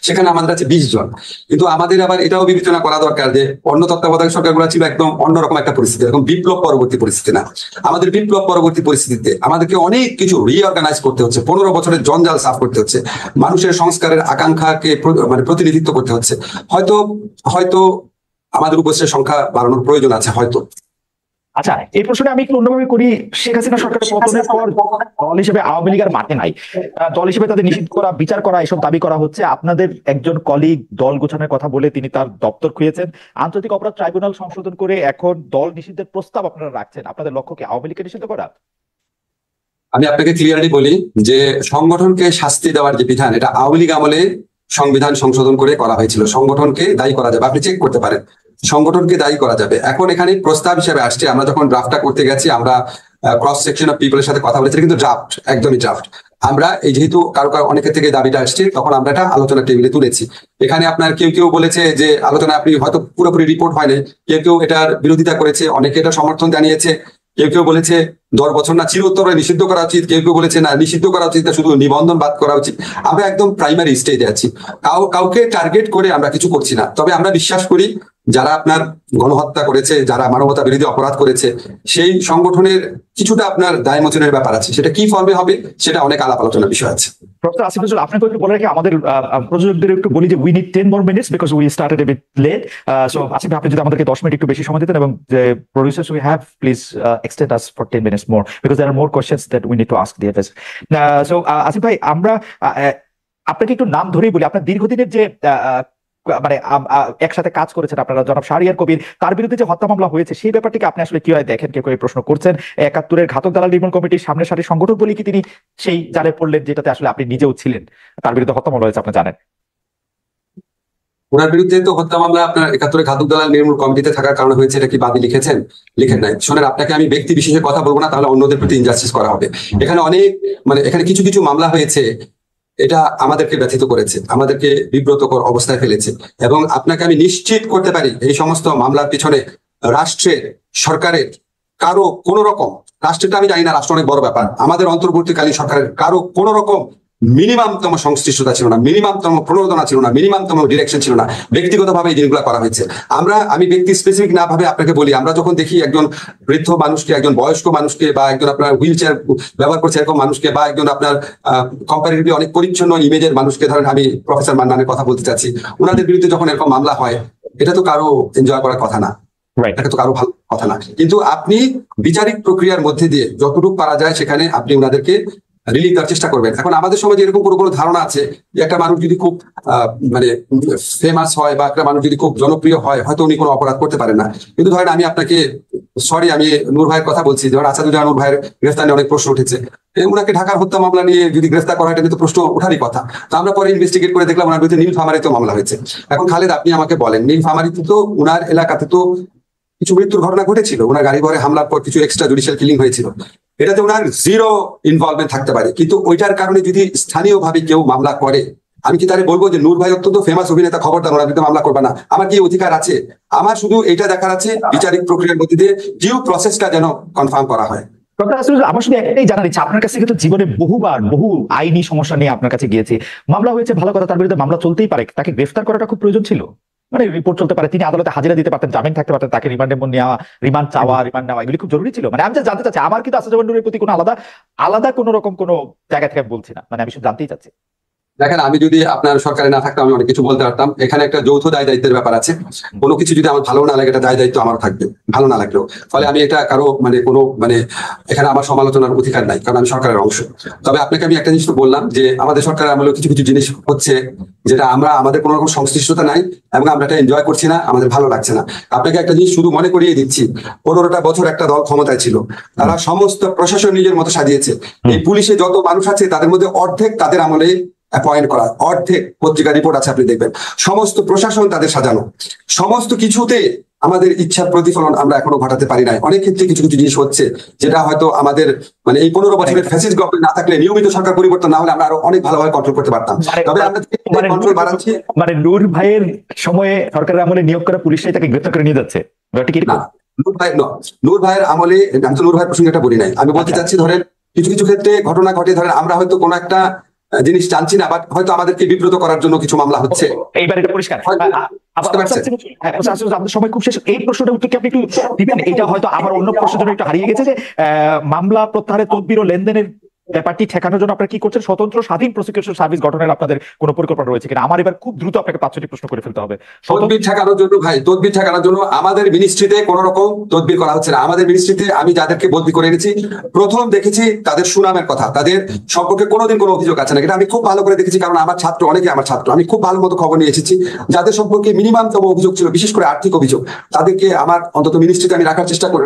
সেখানে আমাদের আছে 20 জন। কিন্তু আমাদের আবার এটাও বিবেচনা করা দরকার যে অন্য তত্ত্বাবধায়ক সরকারগুলো ছিল একদম অন্যরকম একটা পরিস্থিতি, এরকম বিপ্লব পরবর্তী পরিস্থিতি না। আমাদের বিপ্লব পরবর্তী পরিস্থিতিতে আমাদেরকে অনেক কিছু রিঅর্গানাইজ করতে হচ্ছে, 15 বছরের জঞ্জাল সাফ করতে হচ্ছে, মানুষের সংস্কারের আকাঙ্ক্ষাকে মানে প্রতিনিধিত্ব করতে হচ্ছে। হয়তো আমাদের উপদেষ্টার সংখ্যা বাড়ানোর প্রয়োজন আছে হয়তো। আচ্ছা, এই প্রশ্নে আমি একটু অন্যভাবে করি। শেখ হাসিনা সরকারের পতনের পর দল হিসেবে আওয়ামী লীগ আর মাঠে নাই, দল হিসেবে তাদের নিষিদ্ধ করা, বিচার করা, এসব দাবি করা হচ্ছে। আপনাদের একজন কলিগ দল গোছানোর কথা বলে তিনি তার দপ্তর খুঁজেছেন, আন্তর্জাতিক অপরাধ ট্রাইব্যুনাল সংশোধন করে এখন দল নিষিদ্ধের প্রস্তাব আপনারা রাখছেন। আপনাদের লক্ষ্য কি আওয়ামী লীগকে নিষিদ্ধ করা? আমি আপনাকে ক্লিয়ারলি বলি যে সংগঠনকে শাস্তি দেওয়ার যে বিধান, এটা আওয়ামী লীগ আমলে সংবিধান সংশোধন করে করা হয়েছিল। সংগঠনকে দায়ী করা যাবে, আপনি চেক করতে পারেন, সংগঠনকে দায়ী করা যাবে। এখন এখানে প্রস্তাব হিসেবে আসছে, আমরা যখন ড্রাফটটা করতে গেছি আমরা ক্রস সেকশন অফ পিপলের সাথে কথা বলেছি, কিন্তু ড্রাফট, একদমই ড্রাফট। আমরা এই যেহেতু কারো অনেকের থেকে দাবিটা আসছে, তখন আমরা এটা আলোচনা টেবিলে তুলেছি। এখানে আপনার কেউ বলেছে যে আলোচনা আপনি হয়তো পুরোপুরি রিপোর্ট হয়নি, কেউ এটার বিরোধিতা করেছে, অনেকে এটা সমর্থন জানিয়েছে, কেউ বলেছে 10 বছর না চিরোত্তরে নিষিদ্ধ করা উচিত, কেউ বলেছে না নিষিদ্ধ করা উচিত, শুধু নিবন্ধন বাদ করা উচিত। আমরা একদম প্রাইমারি স্টেজে আছি, কাউকে টার্গেট করে আমরা কিছু করছি না। তবে আমরা বিশ্বাস করি যারা আপনার গণহত্যা করেছে, যারা মানবতা বিরোধী অপরাধ করেছে, সেই সংগঠনের কিছুটা আপনার দায়মোচনের ব্যাপার আছে। সেটা কি ফর্মে হবে সেটা অনেক আলাপ আলোচনার বিষয় আছে। প্রফেসর আসিফ নজরুল, আপনাকে একটু বলে রাখি, আমাদের প্রযোজকদের একটু বলি যে we need 10 more minutes because we started a bit late. So Asif, আপনি যদি আমাদেরকে 10 মিনিট একটু বেশি সময় দিতেন, এবং যে producers we have, please extend us for 10 minutes more because there are more questions that we need to ask the advisor. So Asif ভাই, আমরা আপনাকে একটু নাম ধরেই বলি। আপনার দীর্ঘদিনের যে মানে একসাথে কাজ করেছেন আপনারা, জনাব শাহরিয়ার কবির, তার বিরুদ্ধে যে হত্যা মামলা হয়েছে সেই ব্যাপারটিকে আপনি আসলে কিভাবে দেখেন? কেউ এই প্রশ্ন করছেন 71-এর ঘাতক দালাল নির্মূল কমিটির সামনে সারির সংগঠক বলে কি তিনি সেই জালে পড়লেন যেটাতে আসলে আপনি নিজেও ছিলেন? তার বিরুদ্ধে হত্যা মামলা হয়েছে, আপনি জানেন। ওনার বিরুদ্ধে তো হত্যা মামলা আপনার 71-এর ঘাতক দালাল নির্মূল কমিটিতে থাকার কারণে হয়েছে, এটা কি বাদী লিখেছেন? লিখেন নাই। শোনেন, আপনাকে আমি ব্যক্তি বিশেষে কথা বলবো না, তাহলে অন্যদের প্রতি ইনজাস্টিস করা হবে। এখানে অনেক এখানে কিছু মামলা হয়েছে, এটা আমাদেরকে ব্যথিত করেছে, আমাদেরকে বিব্রতকর অবস্থায় ফেলেছে। এবং আপনাকে আমি নিশ্চিত করতে পারি এই সমস্ত মামলার পিছনে রাষ্ট্রের, সরকারের কারো কোন রকম, রাষ্ট্রটা আমি জানি না, রাষ্ট্র অনেক বড় ব্যাপার, আমাদের অন্তর্বর্তীকালীন সরকারের কারো কোন রকম মিনিমামতম সংশ্লিষ্টতা ছিল না, মিনিমামতম প্রণোদনা ছিল না, মিনিমামতম ডিরেকশন ছিল না। ব্যক্তিগতভাবে এই জিনিসগুলো করা হয়েছে। আমি ব্যক্তি স্পেসিফিক না ভাবে আপনাকে বলি, আমরা যখন দেখি একজন বৃদ্ধ মানুষকে, একজন বয়স্ক মানুষকে, বা একজন আপনার হুইল চেয়ার ব্যবহার করছে এরকম মানুষকে, বা একজন আপনার কম্পারেটিভলি অনেক পরিচ্ছন্ন ইমেজের মানুষকে, ধরেন আমি প্রফেসর মান্নানের কথা বলতে চাচ্ছি, ওনাদের বিরুদ্ধে যখন এরকম মামলা হয়, এটা তো কারো এনজয় করার কথা না, রাইট। এটা তো কারো ভালো কথা না। কিন্তু আপনি বিচারিক প্রক্রিয়ার মধ্যে দিয়ে যতটুকু পারা যায় সেখানে আপনি ওনাদেরকে রিলিফ দেওয়ার চেষ্টা করবেন। এখন আমাদের সমাজে এরকম কোনো ধারণা আছে যে একটা মানুষ যদি খুব মানে ফেমাস হয়, বা একটা মানুষ যদি খুব জনপ্রিয় হয়, হয়তো উনি কোনো অপরাধ করতে পারেন না। কিন্তু ধরেন আমি আপনাকে, সরি আমি নূর ভাইয়ের কথা বলছি, ধরেন আসাদুজ্জামান নূর ভাইয়ের গ্রেফতার নিয়ে অনেক প্রশ্ন উঠেছে। উনাকে ঢাকার হত্যা মামলা নিয়ে যদি গ্রেফতার করা হয়, এটা নিয়ে তো প্রশ্ন ওঠারই কথা। তো আমরা পরে ইনভেস্টিগেট করে দেখলাম ওনার বিরুদ্ধে নীলফামারীতেও মামলা হয়েছে। এখন খালেদ, আপনি আমাকে বলেন, নীলফামারীতে তো উনার এলাকাতে তো কিছু মৃত্যুর ঘটনা ঘটেছিল, ওনার গাড়ি ভরে হামলার পর কিছু এক্সট্রা জুডিশিয়াল কিলিং হয়েছিল, এটাতে ওনার জিরো ইনভলভমেন্ট থাকতে পারে। কিন্তু ওইটার কারণে যদি স্থানীয়ভাবে কেউ মামলা করে, আমি কি তাহলে বলবো যে নূর ভাই অত্যন্ত ফেমাস অভিনেতা, খবরদার ওনার বিরুদ্ধে মামলা করবে না? আমার কি অধিকার আছে? আমার শুধু এটা দেখার আছে বিচারিক প্রক্রিয়ার মধ্যে দিয়ে ডিউ প্রসেসটা যেন কনফার্ম করা হয়। ডক্টর আসিফ, আমার শুধু একটাই জানার ইচ্ছা, আপনার কাছে কিন্তু জীবনে বহু আইনি সমস্যা নিয়ে আপনার কাছে গিয়েছি, মামলা হয়েছে, ভালো কথা, তার বিরুদ্ধে মামলা চলতেই পারে, তাকে গ্রেফতার করাটা খুব প্রয়োজন ছিল। মানে রিপোর্ট চলতে পারে, তিনি আদালতে হাজিরা দিতে পারতেন, জামিন থাকতে পারতেন, তাকে রিমান্ডে নেওয়া, রিমান্ড চাওয়া, রিমান্ড নেওয়া, এগুলি খুব জরুরি ছিল। মানে আমি জানতে চাচ্ছি, আমার কিন্তু আসাদুজ্জামান নূরের প্রতি কোনো আলাদা কোনো রকম কোনো জায়গা থেকে বলছি না, মানে আমি শুধু জানতেই চাচ্ছি। দেখেন, আমি যদি আপনার সরকারে না থাকতাম আমি অনেক কিছু বলতে পারতাম। এখানে একটা যৌথ দায় দায়িত্বের ব্যাপার আছে। কোনো কিছু যদি আমার ভালো না লাগে, এটা দায় দায়িত্ব আমার থাকবে, ভালো না লাগলেও। ফলে আমি এটা কারো এখানে আমার সমালোচনার অধিকার নাই, কারণ আমি সরকারের অংশ। তবে আপনাকে আমি একটা জিনিস বললাম যে আমাদের সরকারের আমলে কিছু কিছু জিনিস হচ্ছে যেটা আমাদের কোনো রকম সংশ্লিষ্টতা নাই, এবং আমরা এটা এনজয় করছি না, আমাদের ভালো লাগছে না। আপনাকে একটা জিনিস শুধু মনে করিয়ে দিচ্ছি, 15টা বছর একটা দল ক্ষমতায় ছিল, তারা সমস্ত প্রশাসন নিজের মতো সাজিয়েছে। এই পুলিশে যত মানুষ আছে তাদের মধ্যে অর্ধেক তাদের আমলে অ্যাপয়েন্ট করা, অর্ধেক পত্রিকা রিপোর্ট আছে, আপনি দেখবেন সমস্ত প্রশাসন তাদের সাজানো। সমস্ত কিছুতে আমাদের ইচ্ছার প্রতিফলন আমরা এখনো ঘটাতে পারি নাই। অনেক ক্ষেত্রে কিছু কিছু জিনিস হচ্ছে যেটা হয়তো আমাদের এই 15 বছরের ফ্যাসিস্ট গভর্নমেন্ট না থাকলে, নিয়মিত সরকার পরিবর্তন না হলে আমরা আরো অনেক ভালোভাবে কন্ট্রোল করতে পারতাম। তবে আমরা কন্ট্রোল বাড়াচ্ছি। মানে নূর ভাইয়ের সময়ে সরকারের আমলে নিয়োগ করা পুলিশটাই তাকে গ্রেফতার করে নিয়ে যাচ্ছে, না, নূর ভাইয়ের আমলে, আমি তো নূর ভাইয়ের প্রসঙ্গে এটা বলি নাই। আমি বলতে চাচ্ছি, ধরেন কিছু কিছু ক্ষেত্রে ঘটনা ঘটে, ধরেন আমরা হয়তো কোনো একটা জিনিস জানছি না, বাট হয়তো আমাদেরকে বিব্রত করার জন্য কিছু মামলা হচ্ছে। এইবার এটা পরিষ্কার। আমাদের সময় খুব শেষ, এই প্রশ্নটা উত্তর কি আপনি একটু দিবেন? এটা হয়তো আমার অন্য প্রশ্নের জন্য একটু হারিয়ে গেছে, যে মামলা প্রত্যাহারের তদবির ও লেনদেনের ব্যাপারটি ঠেকানোর জন্য আপনারা কি করছেন? স্বতন্ত্র স্বাধীন প্রসিকিউশন সার্ভিস গঠনের আপনাদের কোনো পরিকল্পনা রয়েছে কিনা? আমার এবার খুব দ্রুত আপনাকে 5-6টি প্রশ্ন করে ফেলতে হবে। তদবির ঠেকানোর জন্য তদবির ঠেকানোর জন্য আমাদের মিনিস্ট্রিতে কোন রকম তদবির করা হচ্ছে না। আমাদের মিনিস্ট্রিতে আমি যাদেরকে বদলি করে এনেছি, প্রথম দেখেছি তাদের সুনামের কথা, তাদের সম্পর্কে কোনোদিন কোনো অভিযোগ আছে না, এটা আমি খুব ভালো করে দেখেছি। কারণ আমার ছাত্র, অনেকে আমার ছাত্র, আমি খুব ভালো মতো খবর নিয়ে এসেছি। যাদের সম্পর্কে মিনিমামতম অভিযোগ ছিল, বিশেষ করে আর্থিক অভিযোগ, তাদেরকে আমার অন্তত মিনিস্ট্রিতে আমি রাখার চেষ্টা করে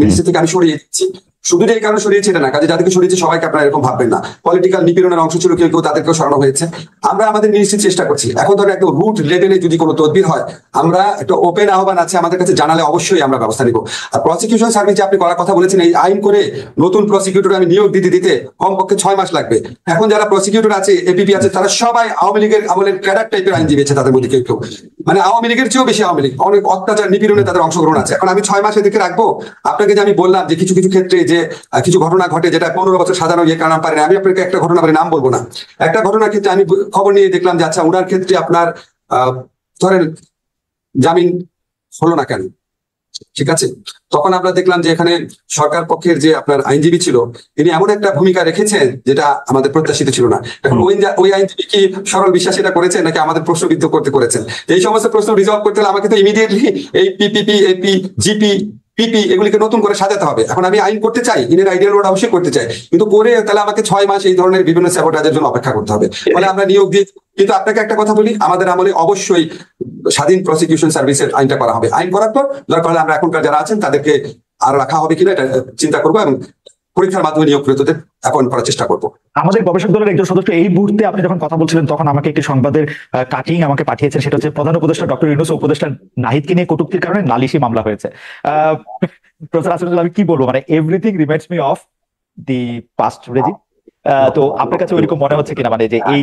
মিনিস্ট্রি থেকে আমি সরিয়ে দিচ্ছি। শুধু যে এই কারণে সরিয়েছে এটা না, কাজে যাদেরকে সরিয়েছে সবাইকে আপনারা এরকম ভাববেন না। পলিটিক্যাল নিপীড়নের অংশ ছিল কেউ কেউ, তাদেরকেও সরানো হয়েছে। আমরা আমাদের মিনিস্ট্রি চেষ্টা করছি। এখন ধরো একটা রুট লেভেলে যদি কোনো তদবির হয়, আমরা একটা ওপেন আহ্বান আছে, আমাদের কাছে জানালে অবশ্যই আমরা ব্যবস্থা নিব। আর প্রসিকিউশন সার্ভিস যে আপনি করার কথা বলেছেন, এই আইন করে নতুন প্রসিকিউটর আমি নিয়োগ দিতে কমপক্ষে 6 মাস লাগবে। এখন যারা প্রসিকিউটর আছে, এপিপি আছে, তারা সবাই আওয়ামী লীগের আমলের ক্যাডার টাইপের আইনজীবী আছে, তাদের মধ্যে কেউ কেউ আওয়ামী লীগের চেয়েও বেশি আওয়ামী লীগ, অনেক অত্যাচার নিপীড়নে তাদের অংশগ্রহণ আছে। এখন আমি 6 মাস এদিকে রাখবো? আপনাকে যে আমি বললাম যে কিছু কিছু ক্ষেত্রে যে কিছু ঘটনা ঘটে যেটা 15 বছর সাজানো ইয়ে কারণ পারে না, আমি আপনাকে একটা ঘটনা বলে নাম বলবো না। একটা ঘটনার ক্ষেত্রে আমি খবর নিয়ে দেখলাম যে আচ্ছা, ওনার ক্ষেত্রে আপনার ধরেন জামিন হলো না কেন, ঠিক আছে? তখন আমরা দেখলাম যে এখানে সরকার পক্ষের যে আপনার আইনজীবী ছিল, তিনি এমন একটা ভূমিকা রেখেছেন যেটা আমাদের প্রত্যাশিত ছিল না। এখন ওই আইনজীবী কি সরল বিশ্বাস এটা করেছেন, নাকি আমাদের প্রশ্নবিদ্ধ করেছেন? এই সমস্ত প্রশ্ন রিজলভ করতে হলে আমাকে তো ইমিডিয়েটলি এই পিপিপি, এপি, জিপি, পিপি এগুলিকে নতুন করে সাজাতে হবে। এখন আমি আইন করতে চাই, ইনের আইডিয়াল রোড অবশ্যই করতে চাই, কিন্তু করে তাহলে আমাকে 6 মাস এই ধরনের বিভিন্ন স্যাবোটাজের জন্য অপেক্ষা করতে হবে। ফলে আমরা নিয়োগ দিয়ে, কিন্তু আপনাকে একটা কথা বলি, আমাদের আমলে অবশ্যই স্বাধীন প্রসিকিউশন সার্ভিসের আইনটা করা হবে। আইন করার পর দরকার হলে আমরা এখনকার যারা আছেন তাদেরকে আর রাখা হবে কিনা এটা চিন্তা করবো, এবং পরীক্ষার মাধ্যমে নিয়োগকৃতদের অ্যাপয়েন্ট করার চেষ্টা করবো। আমাদের গবেষক দলের একজন সদস্য এই মুহূর্তে আপনি যখন কথা বলছিলেন তখন আমাকে একটি সংবাদের কাটিং আমাকে পাঠিয়েছেন, সেটা হচ্ছে প্রধান উপদেষ্টা ডক্টর ইউনূস ও উপদেষ্টা নাহিদকে নিয়ে কটূক্তির কারণে নালিশি মামলা হয়েছে। প্রফেসর আসিফ, আমি কি বলবো, everything reminds me of the past regime. তো আপনার কাছে ওইরকম মনে হচ্ছে কিনা, যে এই